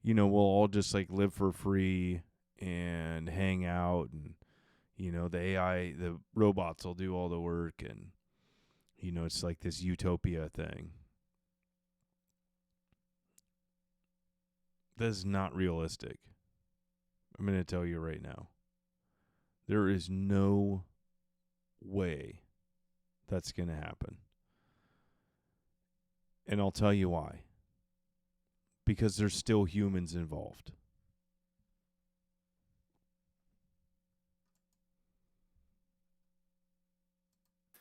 You know, we'll all just like live for free and hang out, and you know, the AI, the robots will do all the work, and you know, it's like this utopia thing. That is not realistic. I'm going to tell you right now. There is no way that's going to happen. And I'll tell you why. Because there's still humans involved.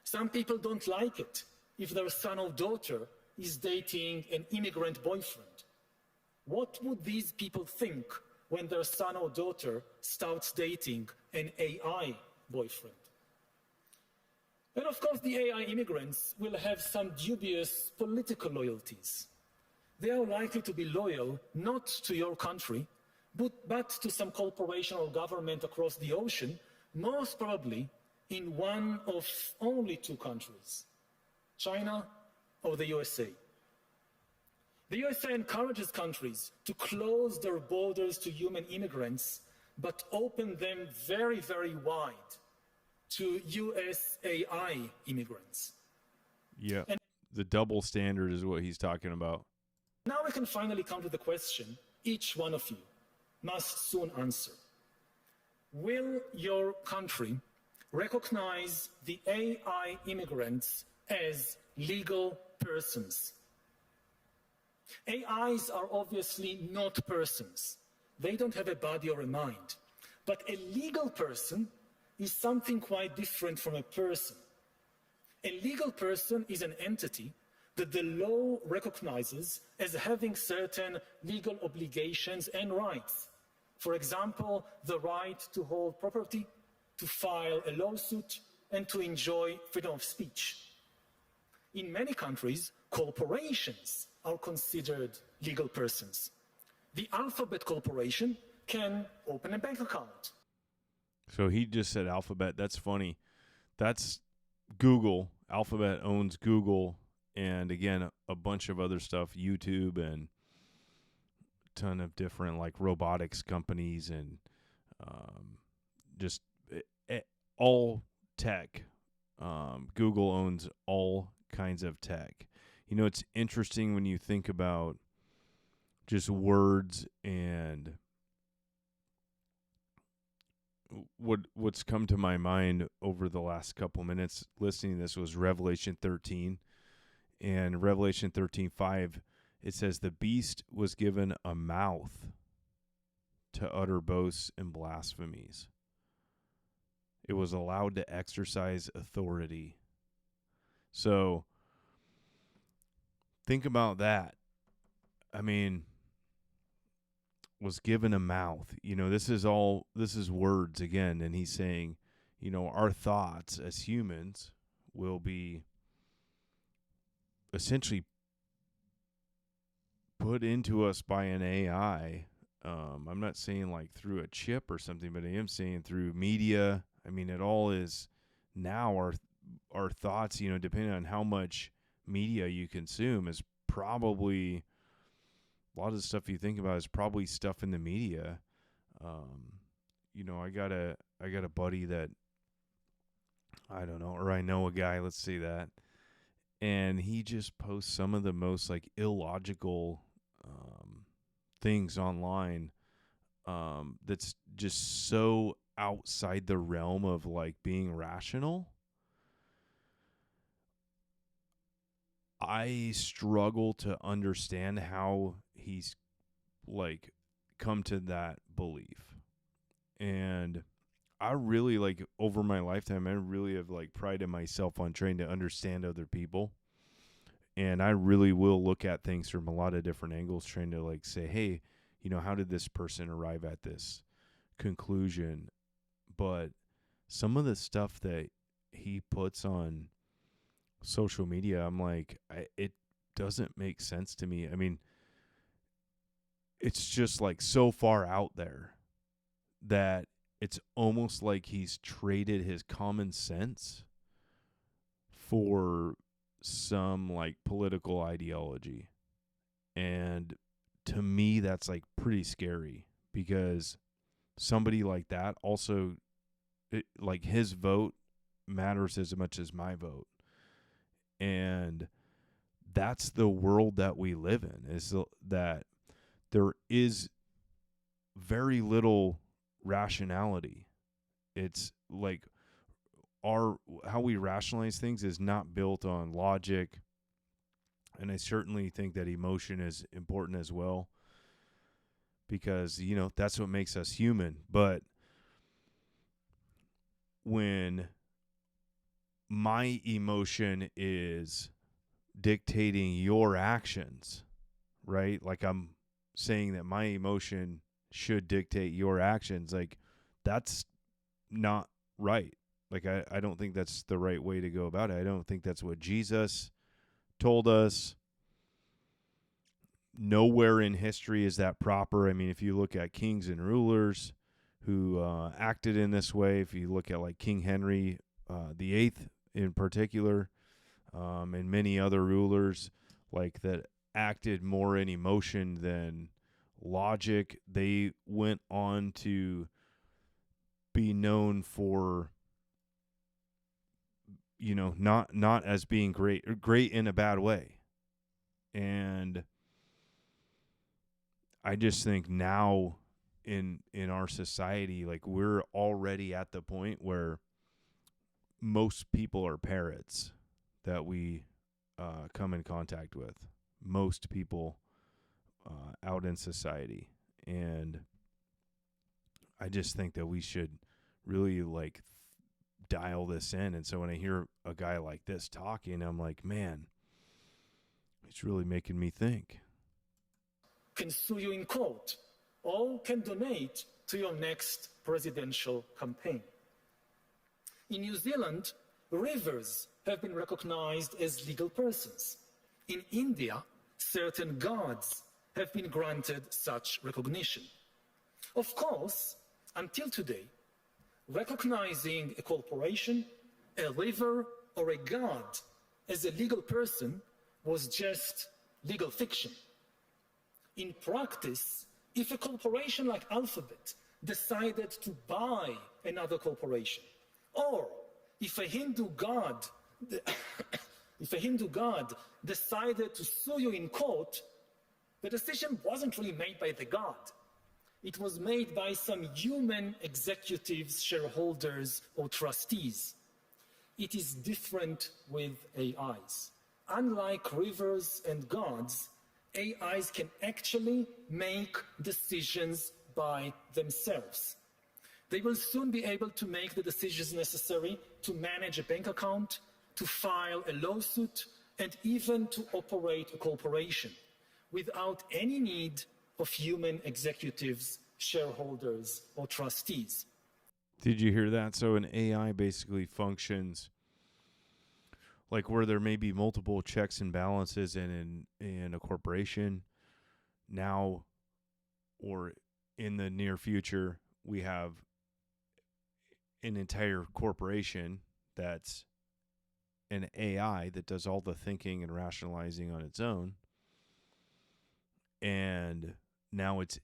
Some people don't like it if their son or daughter is dating an immigrant boyfriend. What would these people think when their son or daughter starts dating an AI boyfriend? And of course, the AI immigrants will have some dubious political loyalties. They are likely to be loyal not to your country, but to some corporation or government across the ocean, most probably in one of only two countries, China or the USA. The USA encourages countries to close their borders to human immigrants, but open them very, very wide to US AI immigrants. Yeah, the double standard is what he's talking about. Now we can finally come to the question each one of you must soon answer. Will your country recognize the AI immigrants as legal persons? AIs are obviously not persons. They don't have a body or a mind. But a legal person is something quite different from a person. A legal person is an entity that the law recognizes as having certain legal obligations and rights. For example, the right to hold property, to file a lawsuit, and to enjoy freedom of speech. In many countries, corporations are considered legal persons. The Alphabet Corporation can open a bank account. So he just said Alphabet. That's funny. That's Google. Alphabet owns Google, and again, a bunch of other stuff, YouTube, and a ton of different like robotics companies, and just all tech. Google owns all kinds of tech. You know, it's interesting when you think about just words, and what's come to my mind over the last couple minutes listening to this was Revelation 13. And Revelation 13:5, it says, the beast was given a mouth to utter boasts and blasphemies. It was allowed to exercise authority. So think about that. I mean, was given a mouth. You know, this is words again. And he's saying, you know, our thoughts as humans will be essentially put into us by an AI. I'm not saying like through a chip or something, but I am saying through media. I mean, it all is now our thoughts, you know, depending on how much media you consume, is probably a lot of the stuff you think about is probably stuff in the media. You know, I got a buddy that, I don't know, or I know a guy, let's say that, and he just posts some of the most like illogical things online that's just so outside the realm of like being rational. I struggle to understand how he's like come to that belief. And I really like over my lifetime, I really have like prided myself on trying to understand other people. And I really will look at things from a lot of different angles, trying to like say, hey, you know, how did this person arrive at this conclusion? But some of the stuff that he puts on social media, I'm like, it doesn't make sense to me. I mean, it's just like so far out there that it's almost like he's traded his common sense for some like political ideology. And to me, that's like pretty scary, because somebody like that also, like his vote matters as much as my vote. And that's the world that we live in, is that there is very little rationality. It's like how we rationalize things is not built on logic. And I certainly think that emotion is important as well, because, that's what makes us human. But when my emotion is dictating your actions, right? Like I'm saying that my emotion should dictate your actions. Like that's not right. Like I don't think that's the right way to go about it. I don't think that's what Jesus told us. Nowhere in history is that proper. I mean, if you look at kings and rulers who acted in this way, if you look at like King Henry the Eighth in particular, and many other rulers like that acted more in emotion than logic, they went on to be known for, not as being great in a bad way. And I just think now in our society, like we're already at the point where most people are parrots that we come in contact with. Most people out in society. And I just think that we should really like dial this in. And so when I hear a guy like this talking, I'm like, man, it's really making me think. Can sue you in court or can donate to your next presidential campaign. In New Zealand, rivers have been recognized as legal persons. In India, certain gods have been granted such recognition. Of course, until today, recognizing a corporation, a river, or a god as a legal person was just legal fiction. In practice, if a corporation like Alphabet decided to buy another corporation, or if a Hindu god decided to sue you in court, the decision wasn't really made by the god. It was made by some human executives, shareholders, or trustees. It is different with AIs. Unlike rivers and gods, AIs can actually make decisions by themselves. They will soon be able to make the decisions necessary to manage a bank account, to file a lawsuit, and even to operate a corporation without any need of human executives, shareholders, or trustees. Did you hear that? So an AI basically functions like where there may be multiple checks and balances in a corporation. Now, or in the near future, we have an entire corporation that's an AI that does all the thinking and rationalizing on its own. And now it's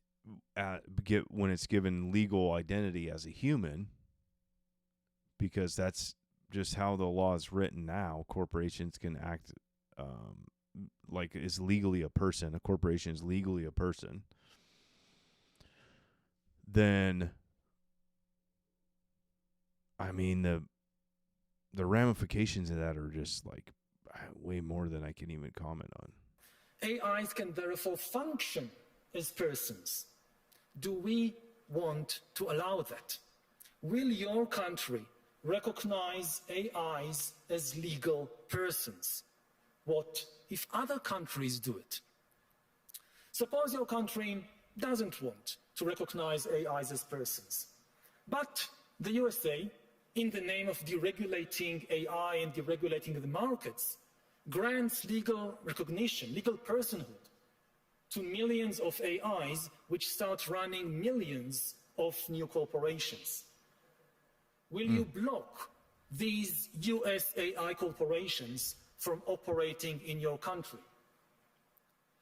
when it's given legal identity as a human, because that's just how the law is written now. Corporations can act like is legally a person. A corporation is legally a person. Then, I mean, the ramifications of that are just like way more than I can even comment on. AIs can therefore function as persons. Do we want to allow that? Will your country recognize AIs as legal persons? What if other countries do it? Suppose your country doesn't want to recognize AIs as persons, but the USA, in the name of deregulating AI and deregulating the markets, grants legal recognition, legal personhood to millions of AIs which start running millions of new corporations. Will you block these US AI corporations from operating in your country.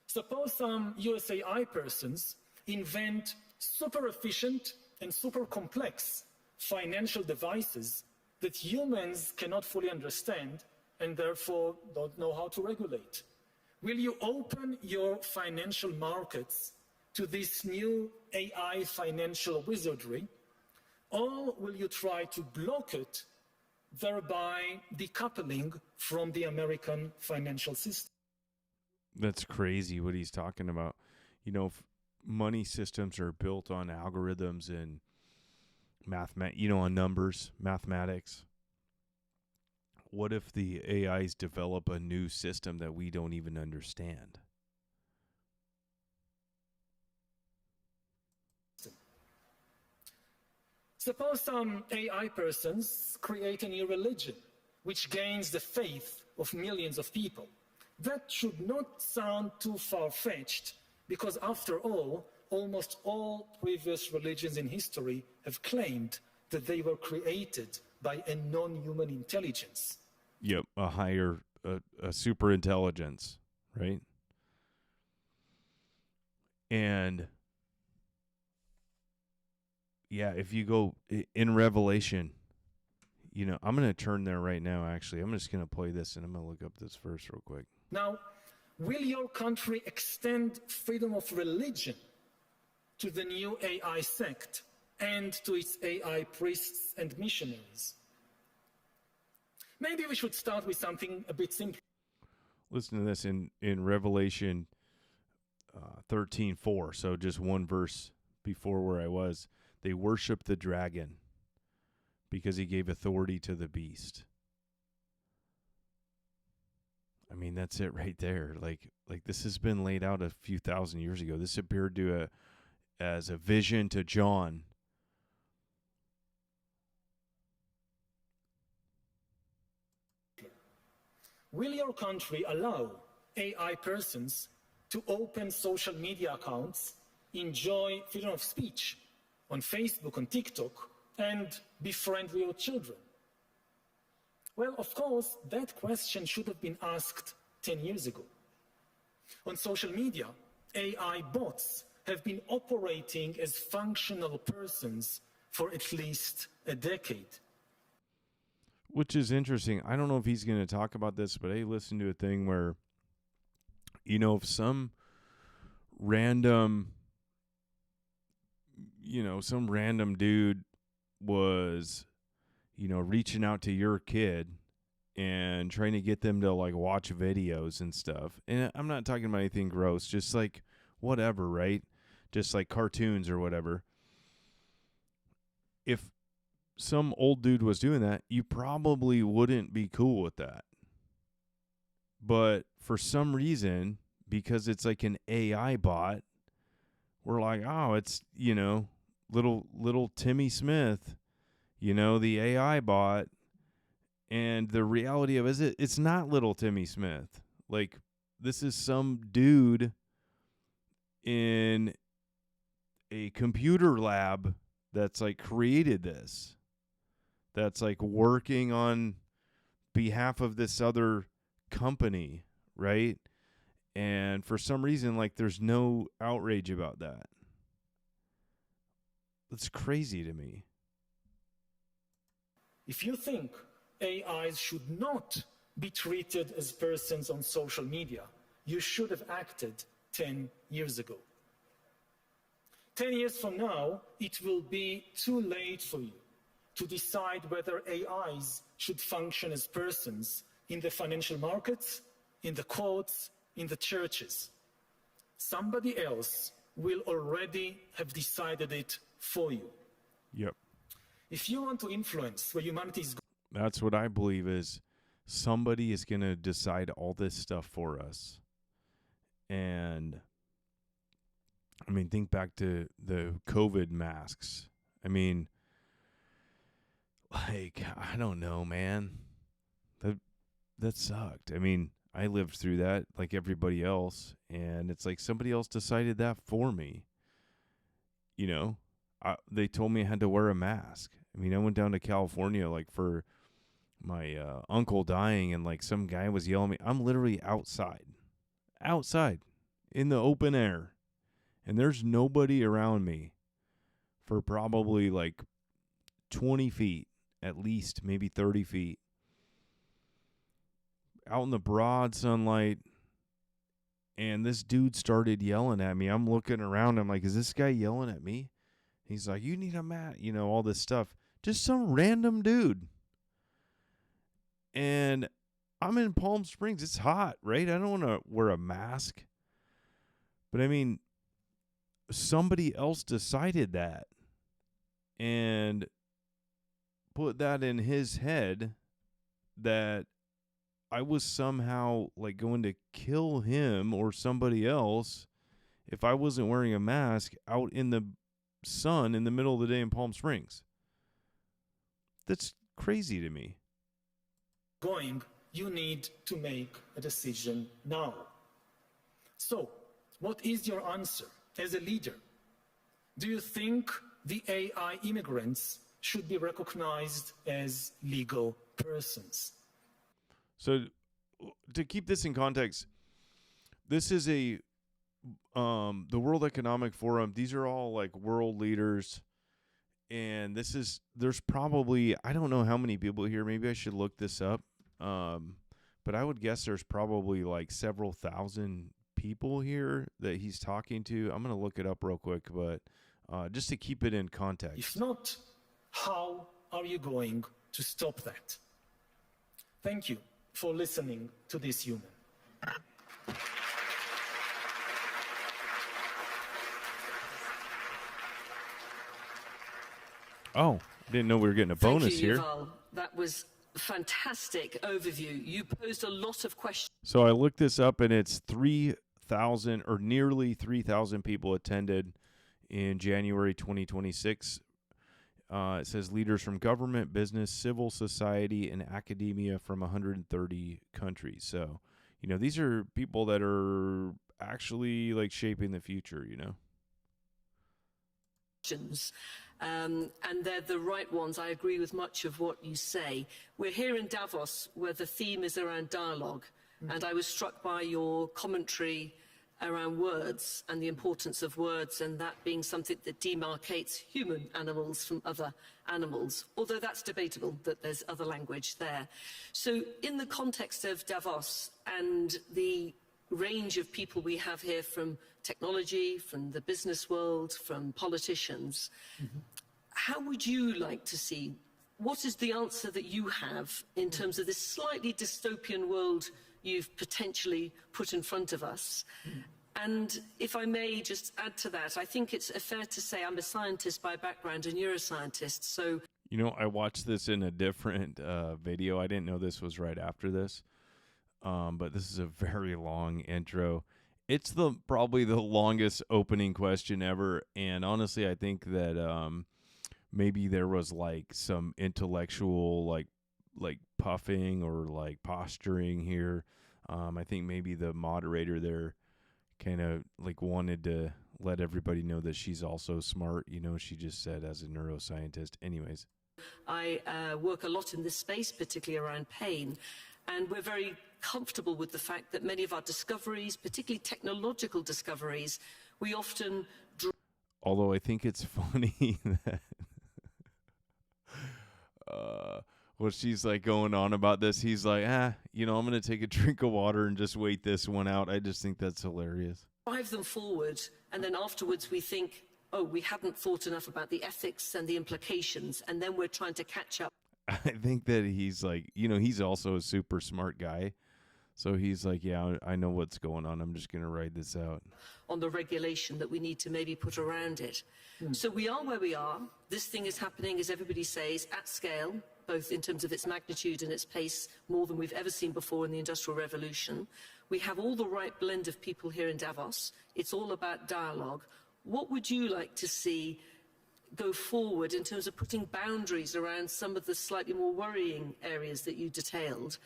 Suppose some USAI persons invent super efficient and super complex financial devices that humans cannot fully understand and therefore don't know how to regulate. Will you open your financial markets to this new AI financial wizardry, or will you try to block it, thereby decoupling from the American financial system? That's crazy what he's talking about. You know, money systems are built on algorithms and on numbers, mathematics. What if the AIs develop a new system that we don't even understand? Suppose some AI persons create a new religion which gains the faith of millions of people. That should not sound too far-fetched, because after all, almost all previous religions in history have claimed that they were created by a non-human intelligence. Yep, a super intelligence, right? And yeah, if you go in Revelation, you know, I'm going to turn there right now, actually. I'm just going to play this, and I'm going to look up this verse real quick. Now, will your country extend freedom of religion to the new AI sect and to its AI priests and missionaries? Maybe we should start with something a bit simpler. Listen to this in Revelation 13:4, so just one verse before where I was. They worship the dragon because he gave authority to the beast. I mean, that's it right there. Like this has been laid out a few thousand years ago. This appeared as a vision to John. Will your country allow AI persons to open social media accounts, enjoy freedom of speech on Facebook, on TikTok, and be friendly with children? Well, of course, that question should have been asked 10 years ago. On social media, AI bots have been operating as functional persons for at least a decade. Which is interesting. I don't know if he's going to talk about this, but I listened to a thing where, you know, if some random dude was, you know, reaching out to your kid and trying to get them to like watch videos and stuff. And I'm not talking about anything gross, just like whatever, right? Just like cartoons or whatever. If some old dude was doing that, you probably wouldn't be cool with that. But for some reason, because it's like an AI bot, we're like, oh, it's, you know, little Timmy Smith, you know, the AI bot. And the reality of it is it's not little Timmy Smith. Like, this is some dude in a computer lab that's like created this. That's like working on behalf of this other company, right? And for some reason, like, there's no outrage about that. That's crazy to me. If you think AIs should not be treated as persons on social media, you should have acted 10 years ago. 10 years from now, it will be too late for you to decide whether AIs should function as persons in the financial markets, in the courts, in the churches. Somebody else will already have decided it for you. Yep. If you want to influence where humanity is going, that's what I believe is somebody is going to decide all this stuff for us. And I mean, think back to the COVID masks. I mean, like, I don't know, man. That sucked. I mean, I lived through that like everybody else, and it's like somebody else decided that for me. You know, they told me I had to wear a mask. I mean, I went down to California like for uncle dying, and like some guy was yelling at me. I'm literally outside in the open air, and there's nobody around me for probably like 20 feet, at least, maybe 30 feet, out in the broad sunlight. And this dude started yelling at me. I'm looking around. I'm like, is this guy yelling at me? He's like, you need a mat, all this stuff. Just some random dude. And I'm in Palm Springs. It's hot, right? I don't want to wear a mask. But I mean, somebody else decided that and put that in his head that I was somehow like going to kill him or somebody else if I wasn't wearing a mask out in the sun in the middle of the day in Palm Springs. That's crazy to me. You need to make a decision now. So, what is your answer as a leader? Do you think the AI immigrants should be recognized as legal persons? So, to keep this in context, this is the World Economic Forum. These are all like world leaders, and there's probably, I don't know how many people here. Maybe I should look this up. But I would guess there's probably like several thousand people here that he's talking to. I'm going to look it up real quick, but just to keep it in context. If not, how are you going to stop that? Thank you for listening to this human. Oh, didn't know we were getting a bonus Thank you, here. Yuval. That was a fantastic overview. You posed a lot of questions. So I looked this up, and it's 3,000 or nearly 3,000 people attended in January 2026. It says leaders from government, business, civil society, and academia from 130 countries. So, these are people that are actually like shaping the future, And they're the right ones. I agree with much of what you say. We're here in Davos, where the theme is around dialogue. And I was struck by your commentary around words and the importance of words, and that being something that demarcates human animals from other animals, although that's debatable that there's other language there. So in the context of Davos and the range of people we have here from technology, from the business world, from politicians, how would you like to see, what is the answer that you have in terms of this slightly dystopian world you've potentially put in front of us? And if I may just add to that, I think it's fair to say I'm a scientist by background, a neuroscientist, so... I watched this in a different video. I didn't know this was right after this. But this is a very long intro. It's probably the longest opening question ever, and honestly, I think that maybe there was like some intellectual like puffing or like posturing here. I think maybe the moderator there kind of like wanted to let everybody know that she's also smart. She just said as a neuroscientist. Anyways, I work a lot in this space, particularly around pain. And we're very comfortable with the fact that many of our discoveries, particularly technological discoveries, we often... Although I think it's funny that well, she's like going on about this. He's like, I'm going to take a drink of water and just wait this one out. I just think that's hilarious. Drive them forward, and then afterwards we think, oh, we hadn't thought enough about the ethics and the implications, and then we're trying to catch up. I think that he's like, he's also a super smart guy. So he's like, yeah, I know what's going on. I'm just going to ride this out. On the regulation that we need to maybe put around it. So we are where we are. This thing is happening, as everybody says, at scale, both in terms of its magnitude and its pace, more than we've ever seen before in the Industrial Revolution. We have all the right blend of people here in Davos. It's all about dialogue. What would you like to see go forward in terms of putting boundaries around some of the slightly more worrying areas that you detailed?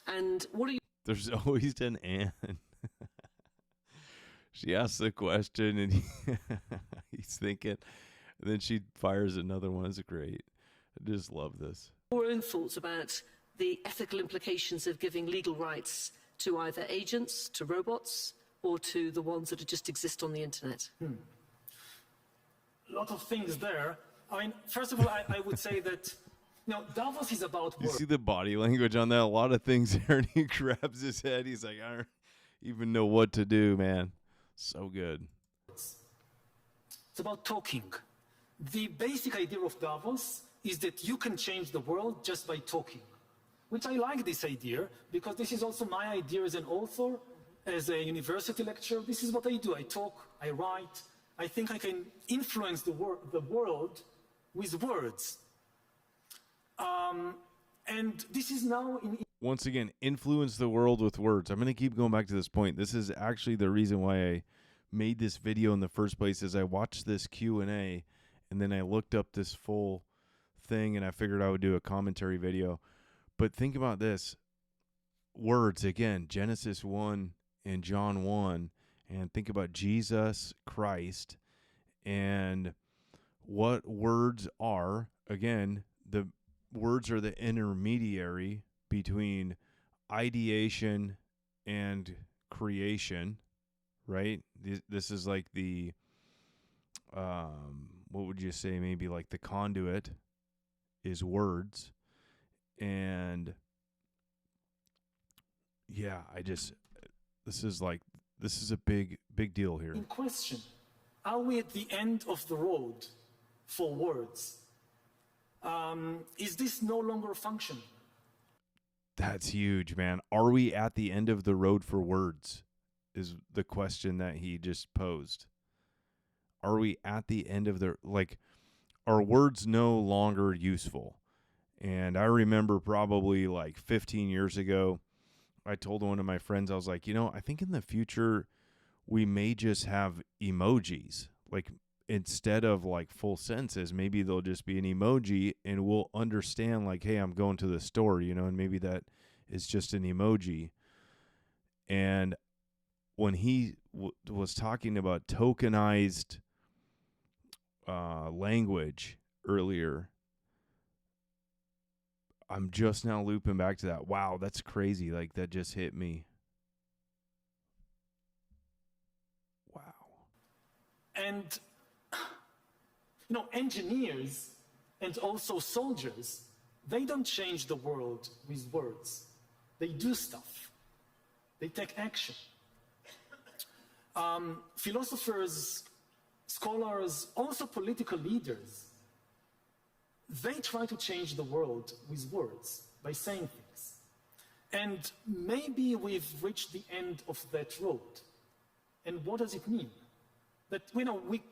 And what are you... There's always an Anne. She asks the question and he's thinking, and then she fires another one. It's great. I just love this. Your own thoughts about the ethical implications of giving legal rights to either agents, to robots, or to the ones that just exist on the internet? A lot of things there. I mean, first of all, I would say that, Davos is about You words. see the body language on that? A lot of things there, and he grabs his head. He's like, I don't even know what to do, man. So good. It's about talking. The basic idea of Davos is that you can change the world just by talking, which I like this idea because this is also my idea as an author, as a university lecturer. This is what I do. I talk, I write. I think I can influence the world with words. And this is now Once again, influence the world with words. I'm going to keep going back to this point. This is actually the reason why I made this video in the first place is I watched this Q&A and then I looked up this full thing and I figured I would do a commentary video. But think about this. Words, again, Genesis 1 and John 1, and think about Jesus Christ and what words are. Again, the words are the intermediary between ideation and creation, right? This is like the, what would you say, maybe like the conduit is words. And yeah, this is a big deal here. in question. Are we at the end of the road for words? Is this no longer functioning? That's huge, man. Are we at the end of the road for words? Is the question that he just posed. Are we at the end of are words no longer useful? And I remember probably like 15 years ago, I told one of my friends, I was like, I think in the future we may just have emojis. Like instead of like full sentences, maybe they'll just be an emoji and we'll understand like, hey, I'm going to the store, and maybe that is just an emoji. And when he was talking about tokenized language earlier, I'm just now looping back to that. Wow, that's crazy. Like that just hit me. Wow. And, engineers and also soldiers, they don't change the world with words. They do stuff. They take action. Philosophers, scholars, also political leaders, they try to change the world with words, by saying things. And maybe we've reached the end of that road. And what does it mean? That, we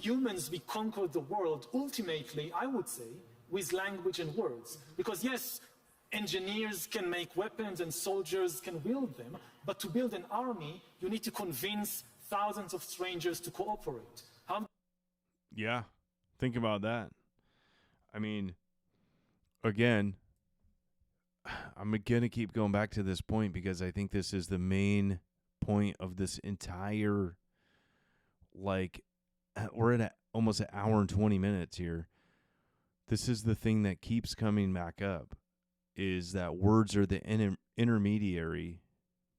humans, we conquer the world ultimately, I would say, with language and words. Because yes, engineers can make weapons and soldiers can wield them, but to build an army, you need to convince thousands of strangers to cooperate. Yeah, think about that. I mean, again, I'm going to keep going back to this point because I think this is the main point of this entire, we're at almost an hour and 20 minutes here. This is the thing that keeps coming back up, is that words are the intermediary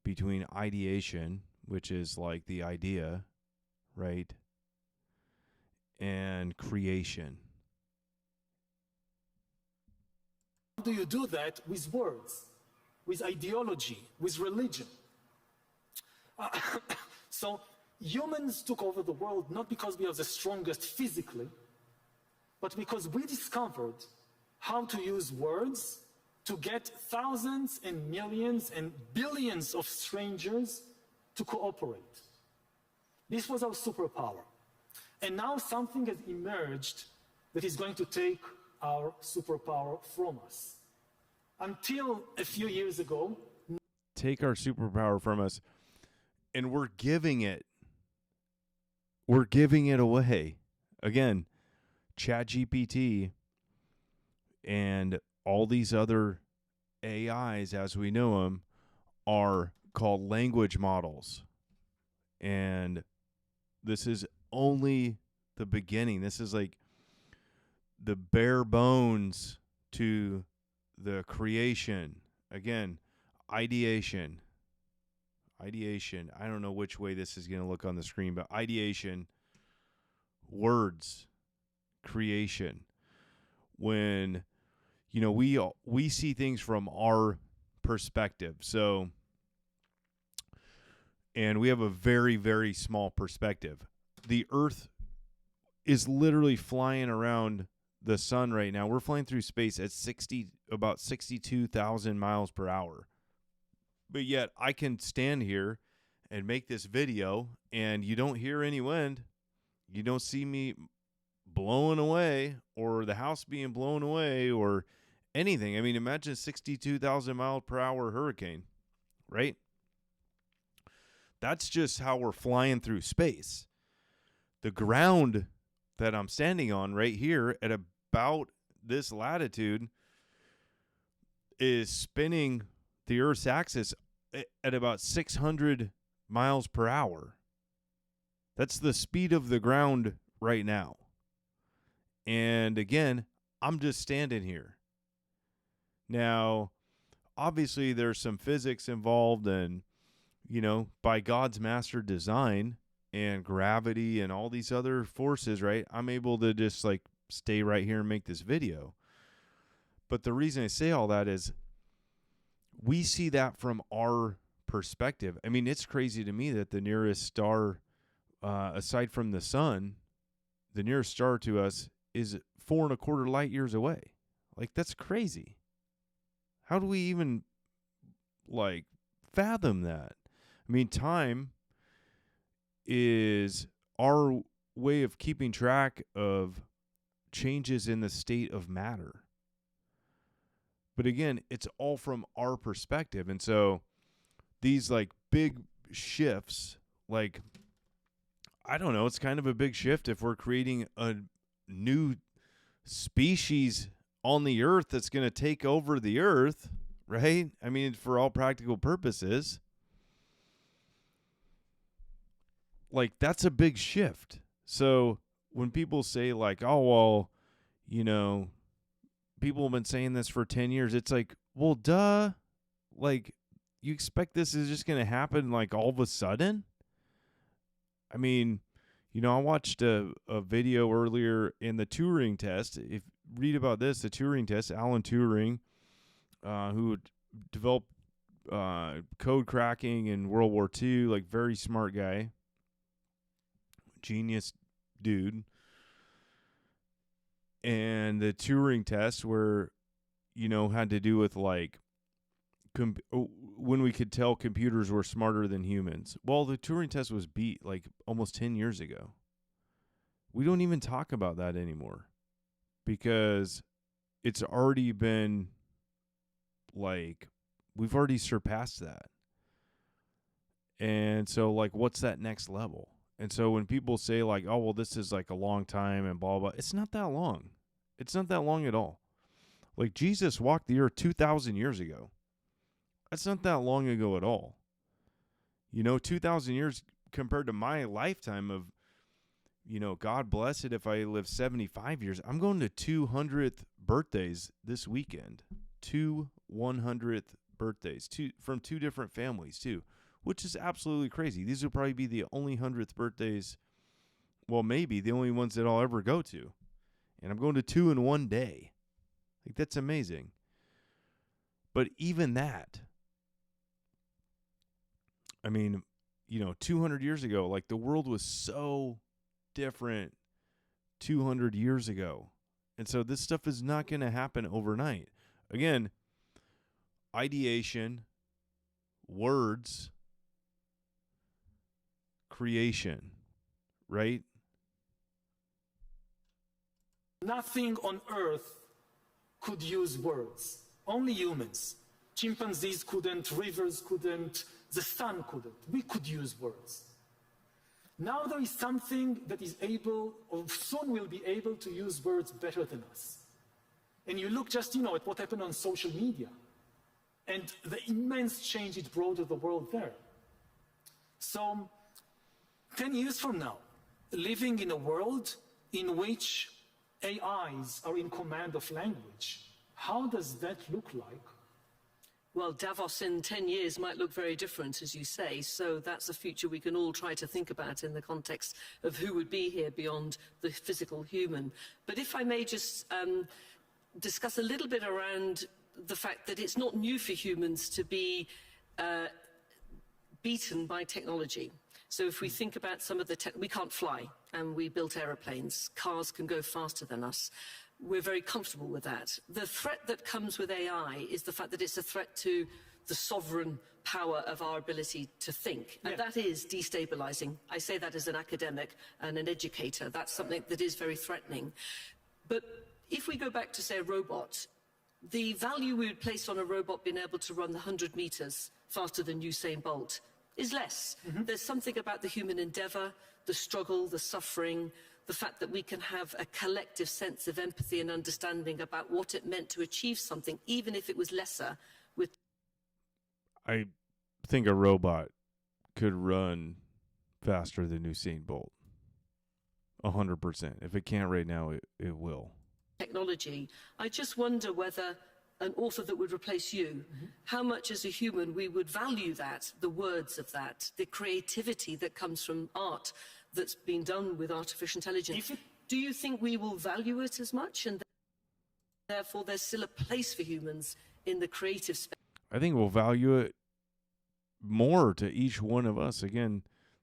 between ideation, which is like the idea, right, and creation. How do you do that? With words, with ideology, with religion. So humans took over the world not because we are the strongest physically, but because we discovered how to use words to get thousands and millions and billions of strangers to cooperate. This was our superpower. And now something has emerged that is going to take our superpower from us. Until a few years ago, take our superpower from us, and we're giving it away. Again, ChatGPT and all these other AIs as we know them are called language models. And this is only the beginning. This is like the bare bones to the creation, again, ideation. I don't know which way this is going to look on the screen, but ideation, words, creation. When, we see things from our perspective. So, and we have a very, very small perspective. The earth is literally flying around the sun right now. We're flying through space at about 62,000 miles per hour. But yet I can stand here and make this video and you don't hear any wind. You don't see me blowing away or the house being blown away or anything. I mean, imagine a 62,000 mile per hour hurricane, right? That's just how we're flying through space. The ground that I'm standing on right here at about this latitude is spinning the Earth's axis at about 600 miles per hour. That's the speed of the ground right now. And again, I'm just standing here. Now, obviously there's some physics involved and, by God's master design and gravity and all these other forces, right? I'm able to just stay right here and make this video. But the reason I say all that is we see that from our perspective. I mean, it's crazy to me that the nearest star, aside from the sun, the nearest star to us is 4.25 light years away. That's crazy. How do we even fathom that? I mean, time is our way of keeping track of changes in the state of matter. But again, it's all from our perspective. And so these big shifts, I don't know, it's kind of a big shift if we're creating a new species on the earth that's going to take over the earth, right? I mean, for all practical purposes, that's a big shift. So when people say oh, well, people have been saying this for 10 years, it's well, duh. You expect this is just going to happen all of a sudden? I mean, I watched a video earlier in the Turing test. If read about this, the Turing test, Alan Turing, who developed code cracking in World War II, very smart guy, genius dude. And the Turing test were, had to do with when we could tell computers were smarter than humans. Well, the Turing test was beat almost 10 years ago. We don't even talk about that anymore because it's already been we've already surpassed that. And so what's that next level? And so when people say oh, well, this is a long time and blah, blah, it's not that long. It's not that long at all. Jesus walked the earth 2,000 years ago. That's not that long ago at all. 2,000 years compared to my lifetime of, God bless it if I live 75 years. I'm going to 200th birthdays this weekend. 2 100th birthdays from 2 different families too, which is absolutely crazy. These will probably be the only 100th birthdays, well, maybe the only ones that I'll ever go to. And I'm going to 2 in one day. That's amazing. But even that, I mean, 200 years ago, the world was so different 200 years ago. And so this stuff is not going to happen overnight. Again, ideation, words, creation, right? Nothing on earth could use words. Only humans. Chimpanzees couldn't, rivers couldn't, the sun couldn't. We could use words. Now there is something that is able, or soon will be able to use words better than us. And you look just, at what happened on social media and the immense change it brought to the world there. So 10 years from now, living in a world in which AIs are in command of language, How does that look like? Well, Davos in 10 years might look very different, as you say, so that's a future we can all try to think about in the context of who would be here beyond the physical human. But if I may just discuss a little bit around the fact that it's not new for humans to be beaten by technology. So if we think about some of the we can't fly, and we built aeroplanes. Cars can go faster than us. We're very comfortable with that. The threat that comes with AI is the fact that it's a threat to the sovereign power of our ability to think. And that is destabilizing. I say that as an academic and an educator. That's something that is very threatening. But if we go back to, say, a robot, the value we would place on a robot being able to run the 100 meters faster than Usain Bolt is less. There's something about the human endeavor, the struggle, the suffering, the fact that we can have a collective sense of empathy and understanding about what it meant to achieve something, even if it was lesser. I think a robot could run faster than Usain Bolt. 100%. If it can't right now, it will. Technology. I just wonder whether an author that would replace you, how much as a human we would value that, the words of that, the creativity that comes from art that's been done with artificial intelligence. Do you think we will value it as much, and therefore there's still a place for humans in the creative space? I think we'll value it more to each one of us. Again,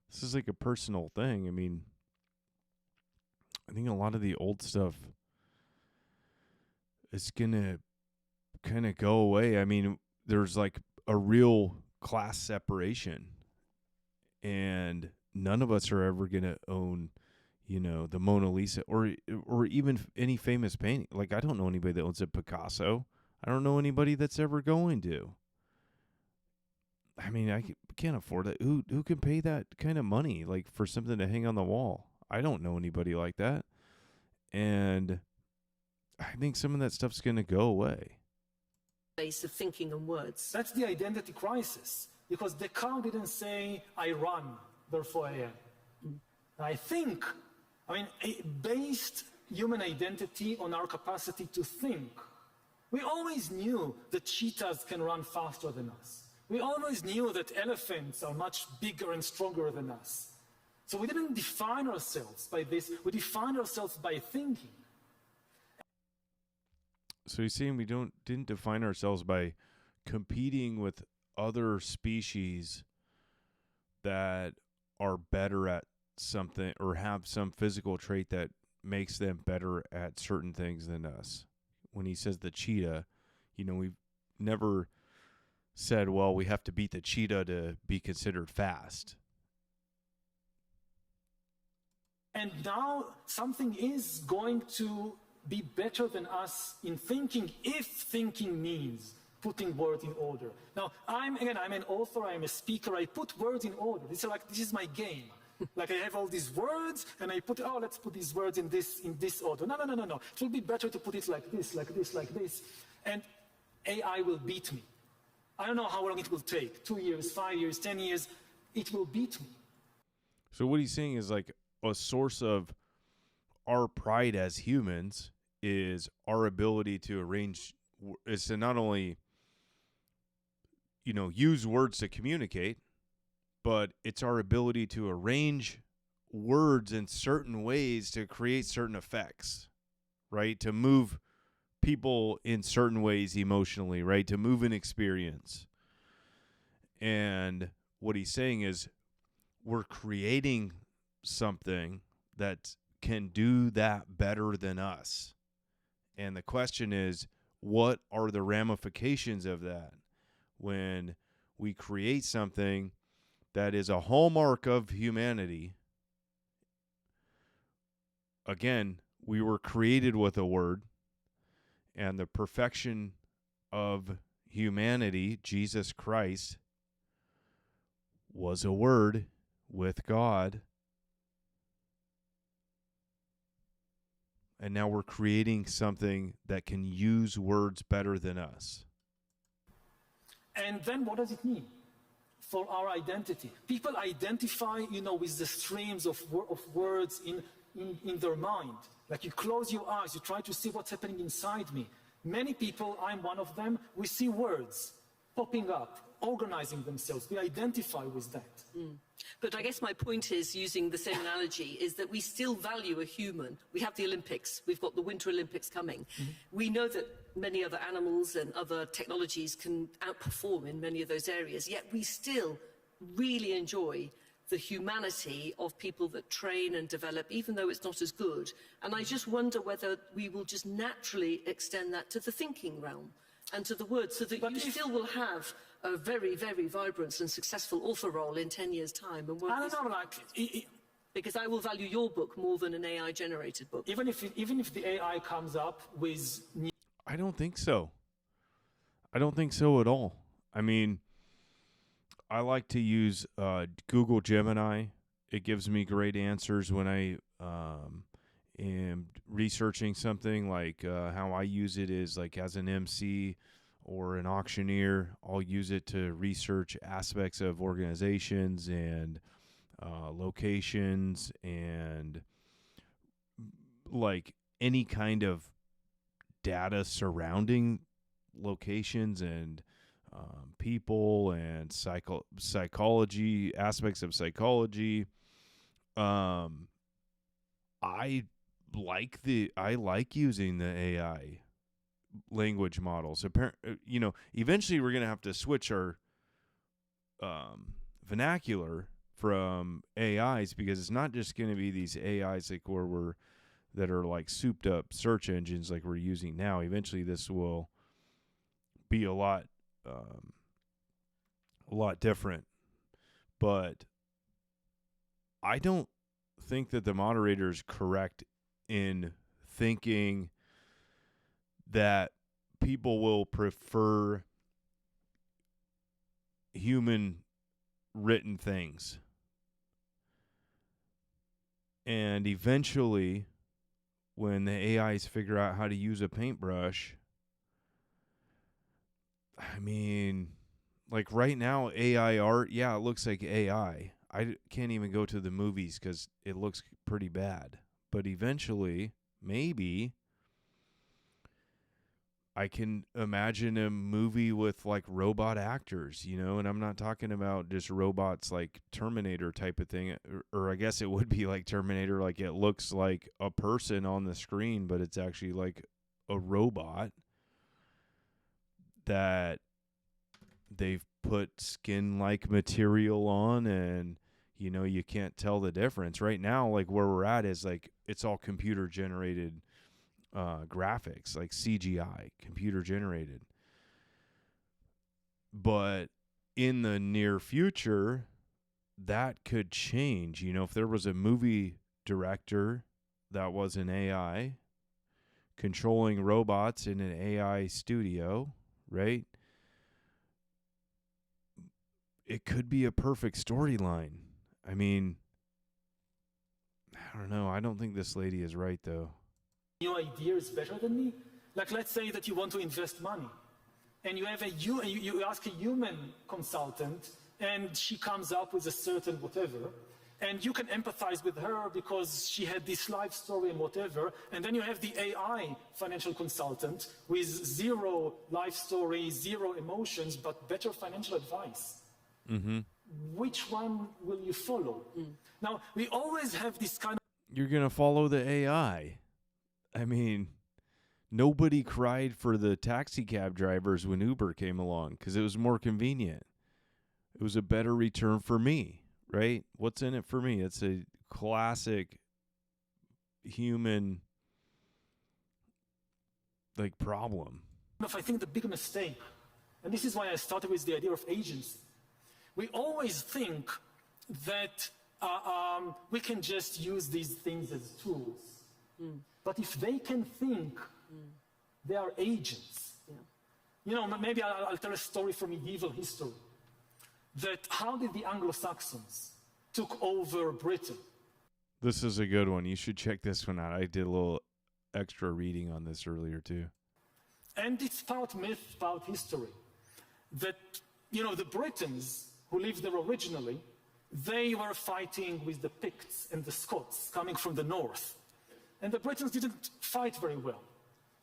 this is like a personal thing. I mean, I think a lot of the old stuff is going to kind of go away. I mean, there's like a real class separation, and none of us are ever going to own, you know, the Mona Lisa or even any famous painting. Like, I don't know anybody that owns a Picasso. I don't know anybody that's ever going to. I mean, I can't afford it. Who can pay that kind of money, like, for something to hang on the wall? I don't know anybody like that. And I think some of that stuff's going to go away. Of thinking and words. That's the identity crisis, because Descartes didn't say, I run, therefore I am. I think, I mean, based human identity on our capacity to think. We always knew that cheetahs can run faster than us. We always knew that elephants are much bigger and stronger than us. So we didn't define ourselves by this, we defined ourselves by thinking. So he's saying we didn't define ourselves by competing with other species that are better at something or have some physical trait that makes them better at certain things than us. When he says the cheetah, you know, we've never said, well, we have to beat the cheetah to be considered fast. And now something is going to be better than us in thinking, if thinking means putting words in order. Now, I'm an author, I'm a speaker, I put words in order. This is my game. Like, I have all these words, and I put, let's put these words in this order. No. It will be better to put it like this, like this, like this. And AI will beat me. I don't know how long it will take, 2 years, 5 years, 10 years, it will beat me. So what he's saying is, like, a source of our pride as humans is our ability to arrange, is to not only, you know, use words to communicate, but it's our ability to arrange words in certain ways to create certain effects, right? To move people in certain ways emotionally, right? To move an experience. And what he's saying is we're creating something that can do that better than us. And the question is, what are the ramifications of that when we create something that is a hallmark of humanity? Again, we were created with a word, and the perfection of humanity, Jesus Christ, was a word with God. And now we're creating something that can use words better than us. And then what does it mean for our identity? People identify, with the streams of words in their mind. Like, you close your eyes, you try to see what's happening inside me. Many people, I'm one of them, we see words popping up, organizing themselves. We identify with that. But I guess my point is, using the same analogy, is that we still value a human. We have the Olympics. We've got the Winter Olympics coming. We know that many other animals and other technologies can outperform in many of those areas, yet we still really enjoy the humanity of people that train and develop, even though it's not as good. And I just wonder whether we will just naturally extend that to the thinking realm and to the words, so that you still will have a very, very vibrant and successful author role in 10 years' time. And I don't know, like, because I will value your book more than an AI-generated book. even if the AI comes up with new I don't think so. I don't think so at all. I mean, I like to use Google Gemini. It gives me great answers when I am researching something. Like how I use it is like as an MC or an auctioneer. I'll use it to research aspects of organizations and locations and like any kind of data surrounding locations and people and psychology, aspects of psychology. I like using the AI language models. Eventually we're going to have to switch our vernacular from AIs, because it's not just going to be these AIs like that are like souped up search engines like we're using now. Eventually this will be a lot different. But I don't think that the moderator is correct in thinking that people will prefer human written things. And eventually, when the AIs figure out how to use a paintbrush, I mean, like right now, AI art, yeah, it looks like AI. I can't even go to the movies because it looks pretty bad. But eventually, maybe, I can imagine a movie with like robot actors, and I'm not talking about just robots like Terminator type of thing, or I guess it would be like Terminator, like it looks like a person on the screen, but it's actually like a robot that they've put skin-like material on, and you can't tell the difference. Right now, like where we're at is like it's all computer generated graphics, like CGI, computer generated. But in the near future, that could change. If there was a movie director that was an AI controlling robots in an AI studio, right? It could be a perfect storyline. I mean, I don't know. I don't think this lady is right, though. new ideas better than me. Like, let's say that you want to invest money, and you ask a human consultant, and she comes up with a certain whatever, and you can empathize with her because she had this life story and whatever, and then you have the AI financial consultant with zero life story, zero emotions, but better financial advice. Mm-hmm. Which one will you follow? Now, we always have this kind of... You're going to follow the AI. I mean, nobody cried for the taxi cab drivers when Uber came along because it was more convenient. It was a better return for me, right? What's in it for me? It's a classic human problem. I think the big mistake, and this is why I started with the idea of agency. We always think that we can just use these things as tools. But if they can think, they are agents. Yeah. Maybe I'll tell a story from medieval history. That how did the Anglo-Saxons took over Britain? This is a good one. You should check this one out. I did a little extra reading on this earlier too. And it's part myth, part history. That, the Britons who lived there originally, they were fighting with the Picts and the Scots coming from the north. And the Britons didn't fight very well.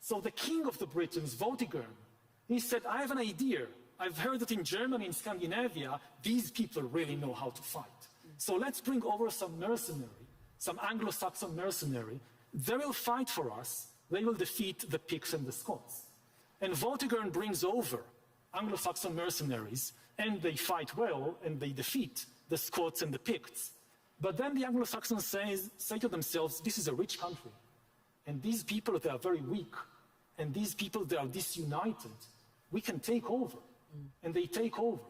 So the king of the Britons, Vortigern, he said, I have an idea. I've heard that in Germany and Scandinavia, these people really know how to fight. So let's bring over some mercenary, some Anglo-Saxon mercenary. They will fight for us. They will defeat the Picts and the Scots. And Vortigern brings over Anglo-Saxon mercenaries, and they fight well, and they defeat the Scots and the Picts. But then the Anglo-Saxons say to themselves, this is a rich country. And these people, they are very weak. And these people, they are disunited. We can take over. And they take over.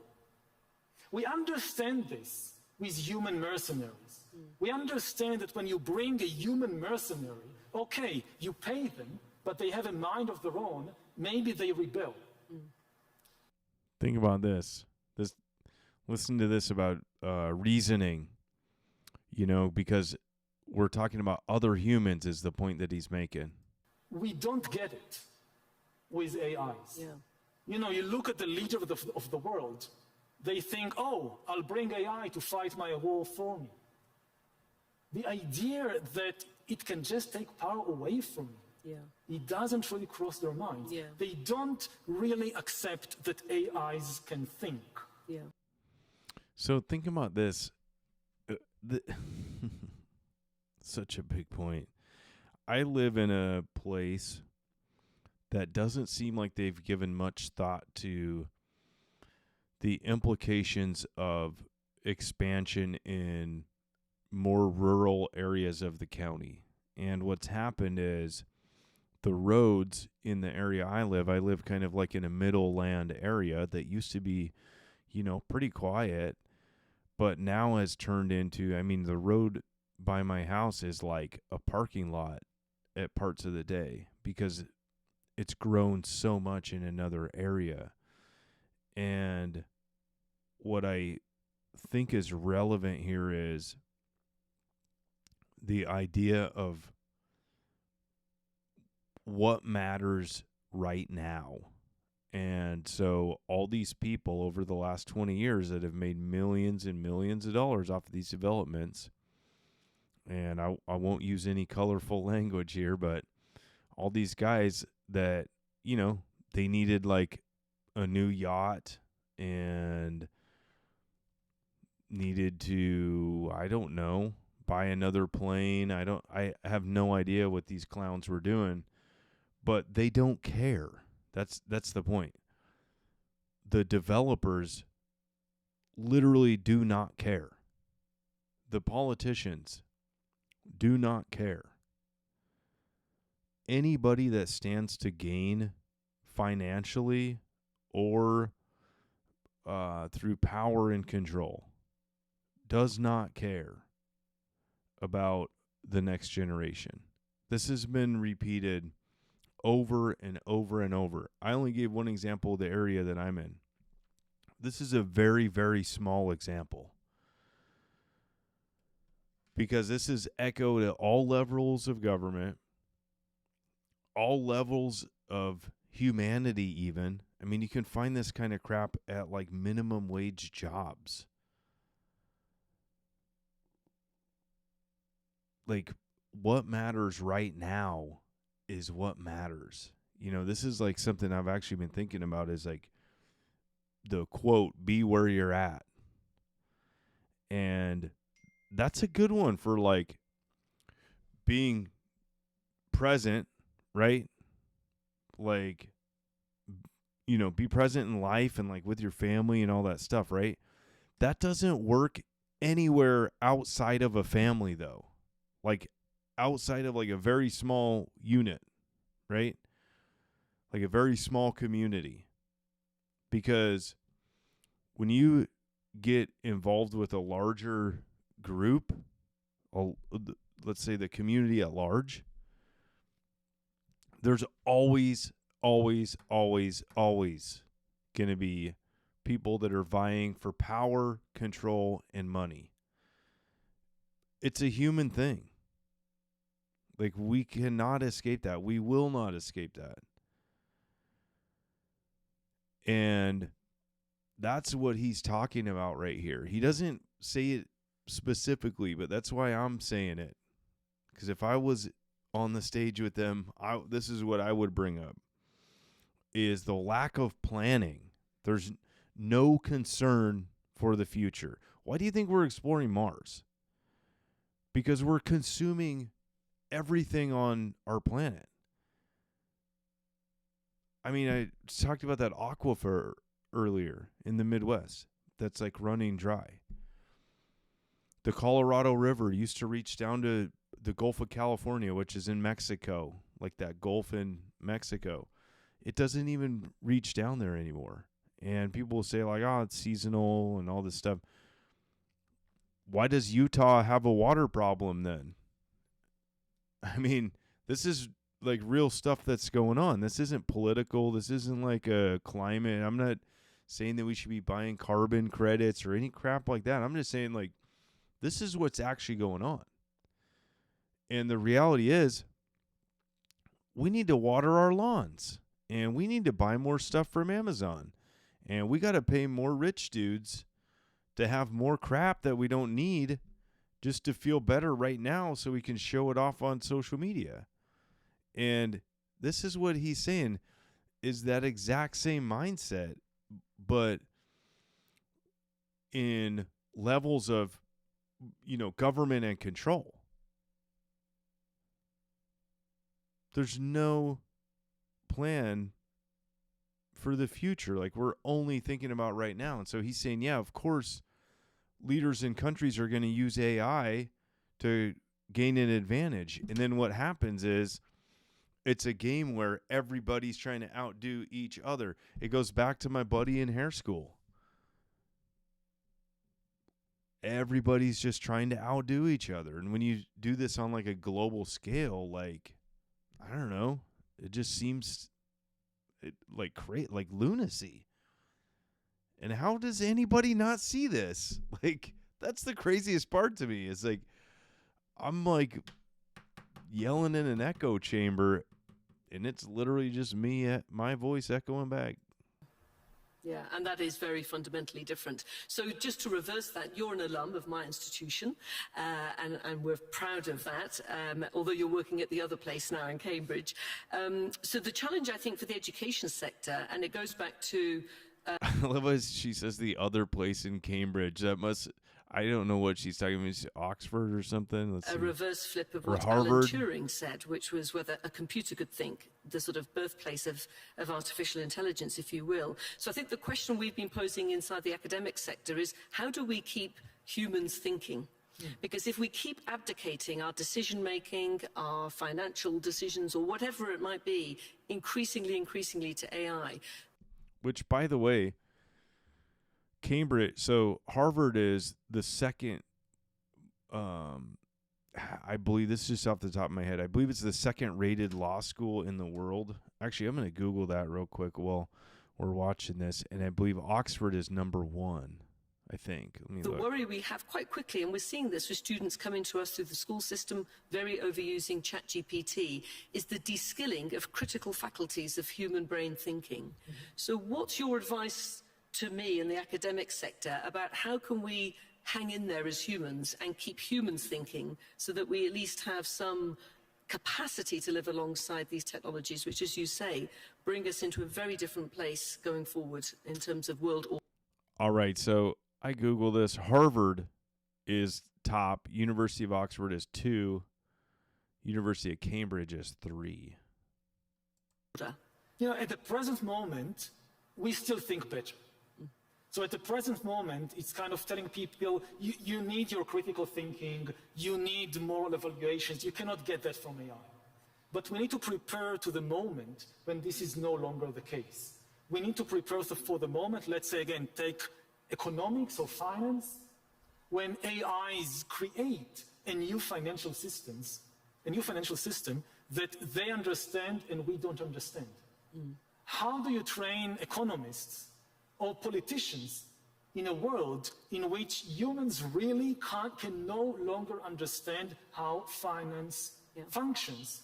We understand this with human mercenaries. We understand that when you bring a human mercenary, okay, you pay them, but they have a mind of their own, maybe they rebel. Think about this. Listen to this about reasoning, because we're talking about other humans is the point that he's making. We don't get it with AIs. Yeah. You look at the leader of the world, they think, oh, I'll bring AI to fight my war for me. The idea that it can just take power away from you, it doesn't really cross their minds. Yeah. They don't really accept that AIs can think. Yeah. So think about this. Such a big point. I live in a place that doesn't seem like they've given much thought to the implications of expansion in more rural areas of the county. And what's happened is the roads in the area I live kind of like in a middle land area that used to be, pretty quiet, but now has turned into, the road by my house is like a parking lot at parts of the day because it's grown so much in another area. And what I think is relevant here is the idea of what matters right now. And so all these people over the last 20 years that have made millions and millions of dollars off of these developments, and I won't use any colorful language here, but all these guys that, they needed like a new yacht and needed to, I don't know, buy another plane. I have no idea what these clowns were doing, but they don't care. That's the point. The developers literally do not care. The politicians do not care. Anybody that stands to gain financially or through power and control does not care about the next generation. This has been repeated over and over and over. I only gave one example of the area that I'm in. This is a very, very small example because this is echoed at all levels of government, all levels of humanity even. You can find this kind of crap at like minimum wage jobs. Like what matters right now is what matters. This is like something I've actually been thinking about is like the quote, be where you're at. And that's a good one for like being present, right? Like, be present in life and like with your family and all that stuff, right? That doesn't work anywhere outside of a family though. Like outside of like a very small unit, right? Like a very small community. Because when you get involved with a larger group, let's say the community at large, there's always going to be people that are vying for power, control, and money. It's a human thing. Like, we cannot escape that. We will not escape that. And that's what he's talking about right here. He doesn't say it specifically, but that's why I'm saying it. Because if I was on the stage with them, this is what I would bring up, is the lack of planning. There's no concern for the future. Why do you think we're exploring Mars? Because we're consuming everything on our planet. I mean, I talked about that aquifer earlier in the Midwest that's like running dry. The Colorado River used to reach down to the Gulf of California, which is in Mexico, like that Gulf in Mexico. It doesn't even reach down there anymore. And people will say like, oh, it's seasonal and all this stuff. Why does Utah have a water problem then? I mean, this is like real stuff that's going on. This isn't political. This isn't like a climate. I'm not saying that we should be buying carbon credits or any crap like that. I'm just saying like this is what's actually going on. And the reality is we need to water our lawns and we need to buy more stuff from Amazon. And we got to pay more rich dudes to have more crap that we don't need just to feel better right now so we can show it off on social media. And this is what he's saying is that exact same mindset, but in levels of, government and control. There's no plan for the future. Like we're only thinking about right now. And so he's saying, yeah, of course, leaders in countries are going to use AI to gain an advantage. And then what happens is it's a game where everybody's trying to outdo each other. It goes back to my buddy in hair school. Everybody's just trying to outdo each other. And when you do this on like a global scale, like, I don't know, it just seems like lunacy. And how does anybody not see this? Like, that's the craziest part to me. Is like, I'm like yelling in an echo chamber, and it's literally just me, my voice echoing back. Yeah, and that is very fundamentally different. So just to reverse that, you're an alum of my institution, and we're proud of that, although you're working at the other place now in Cambridge. So the challenge, I think, for the education sector, and it goes back to... I love how she says the other place in Cambridge. That must... I don't know what she's talking about. Oxford or something? Let's see. Reverse flip of what Harvard. Alan Turing said, which was whether a computer could think, the sort of birthplace of artificial intelligence, if you will. So I think the question we've been posing inside the academic sector is, how do we keep humans thinking? Because if we keep abdicating our decision-making, our financial decisions, or whatever it might be, increasingly to AI. Which, by the way, Cambridge, so Harvard is the second, I believe, this is just off the top of my head, I believe it's the second rated law school in the world. Actually, I'm going to Google that real quick while we're watching this, and I believe Oxford is number 1, I think. Let me The look. worry we have quite quickly, and we're seeing this with students coming to us through the school system, very overusing ChatGPT, is the de-skilling of critical faculties of human brain thinking. So what's your advice to me in the academic sector about how can we hang in there as humans and keep humans thinking so that we at least have some capacity to live alongside these technologies, which, as you say, bring us into a very different place going forward in terms of world order. All right, so I Google this. Harvard is top. University of Oxford is 2. University of Cambridge is 3. At the present moment, we still think better. So at the present moment, it's kind of telling people, you need your critical thinking, you need moral evaluations, you cannot get that from AI. But we need to prepare to the moment when this is no longer the case. We need to prepare for the moment, let's say again, take economics or finance, when AIs create a new financial system that they understand and we don't understand. How do you train economists or politicians in a world in which humans really can no longer understand how finance functions?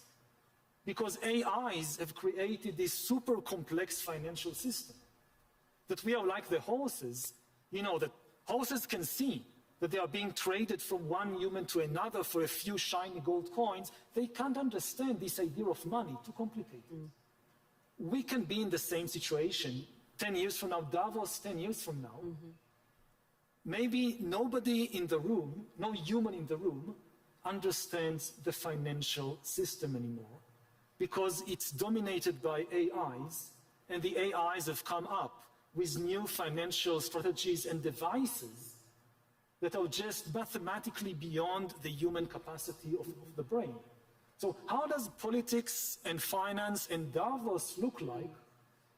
Because AIs have created this super complex financial system that we are like the horses, that horses can see, that they are being traded from one human to another for a few shiny gold coins, they can't understand this idea of money, too complicated. We can be in the same situation 10 years from now, Davos 10 years from now. Maybe nobody in the room, no human in the room, understands the financial system anymore because it's dominated by AIs, and the AIs have come up with new financial strategies and devices that are just mathematically beyond the human capacity of the brain. So how does politics and finance and Davos look like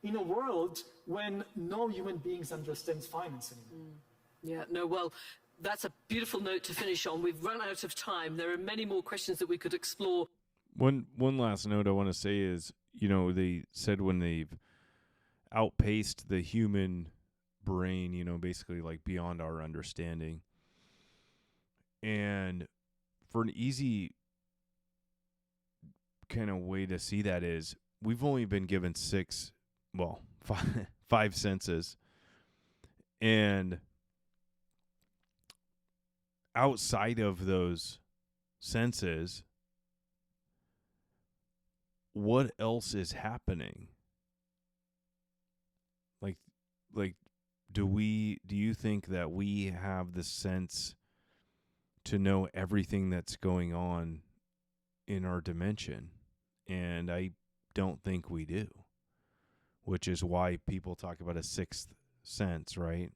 in a world when no human beings understands finance anymore? Yeah, no, well, that's a beautiful note to finish on. We've run out of time. There are many more questions that we could explore. One last note I want to say is, they said when they've outpaced the human brain, basically like beyond our understanding. And for an easy kind of way to see that is we've only been given five senses. And outside of those senses, what else is happening? Like, do you think that we have the sense to know everything that's going on in our dimension? And I don't think we do, which is why people talk about a sixth sense, right?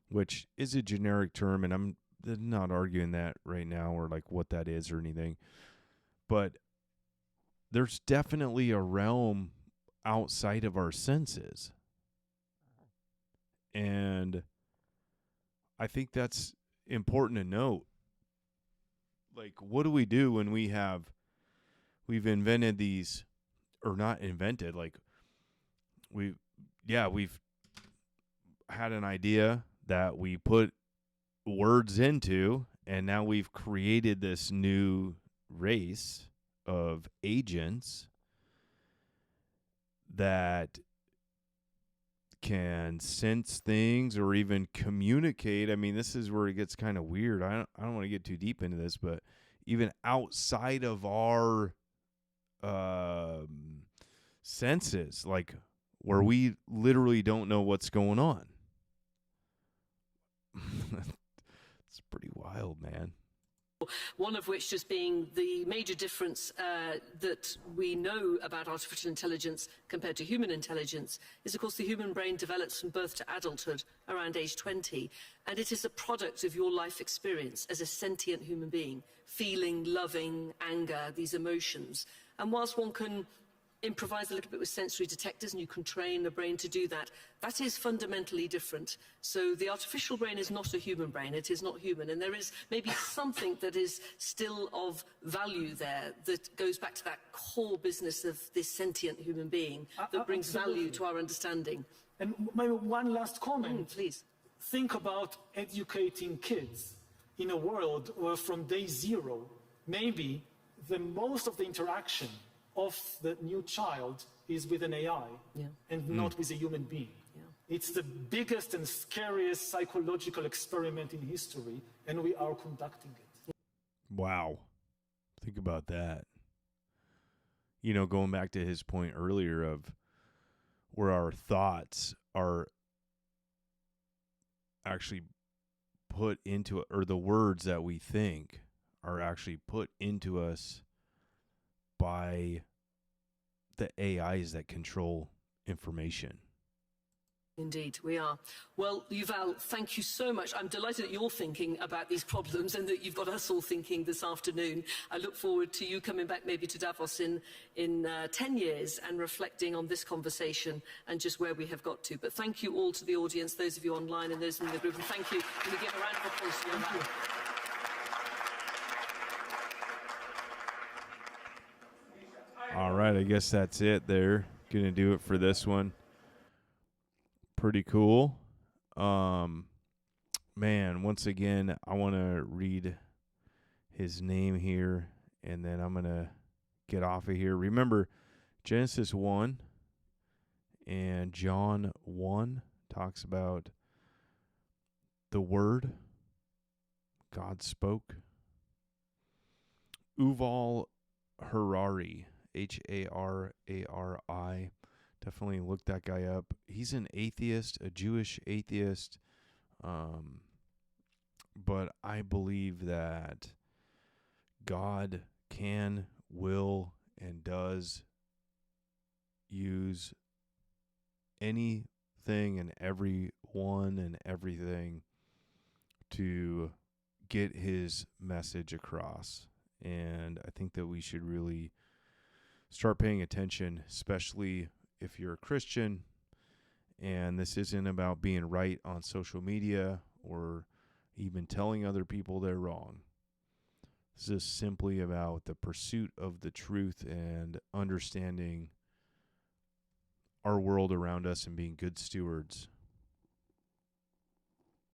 Which is a generic term, and I'm not arguing that right now or like what that is or anything. But there's definitely a realm outside of our senses. And I think that's important to note. Like, what do we do when we've invented these, or not invented, like we've had an idea that we put words into, and now we've created this new race of agents that can sense things or even communicate. I mean, this is where it gets kind of weird. I don't want to get too deep into this, but even outside of our senses, like where we literally don't know what's going on. It's pretty wild, man. One of which just being the major difference that we know about artificial intelligence compared to human intelligence is, of course, the human brain develops from birth to adulthood around age 20. And it is a product of your life experience as a sentient human being, feeling, loving, anger, these emotions. And whilst one can improvise a little bit with sensory detectors, and you can train the brain to do that, that is fundamentally different. So the artificial brain is not a human brain. It is not human. And there is maybe something that is still of value there that goes back to that core business of this sentient human being that brings value to our understanding. And maybe one last comment. Please. Think about educating kids in a world where from day zero, maybe the most of the interaction of the new child is with an AI and not with a human being. It's the biggest and scariest psychological experiment in history, and we are conducting it. Wow. Think about that. Going back to his point earlier of where our thoughts are actually put into it, or the words that we think are actually put into us by the AIs that control information. Indeed, we are. Well, Yuval, thank you so much. I'm delighted that you're thinking about these problems and that you've got us all thinking this afternoon. I look forward to you coming back maybe to Davos in 10 years and reflecting on this conversation and just where we have got to. But thank you all to the audience, those of you online and those in the group. And thank you. Can we give a round of applause to you? All right, I guess that's it there. Gonna do it for this one. Pretty cool. Man, once again, I want to read his name here, and then I'm going to get off of here. Remember, Genesis 1 and John 1 talks about the Word God spoke. Yuval Harari, Harari. Definitely look that guy up. He's an atheist, a Jewish atheist. But I believe that God can, will, and does use anything and everyone and everything to get his message across. And I think that we should really start paying attention, especially if you're a Christian. And this isn't about being right on social media or even telling other people they're wrong. This is simply about the pursuit of the truth and understanding our world around us and being good stewards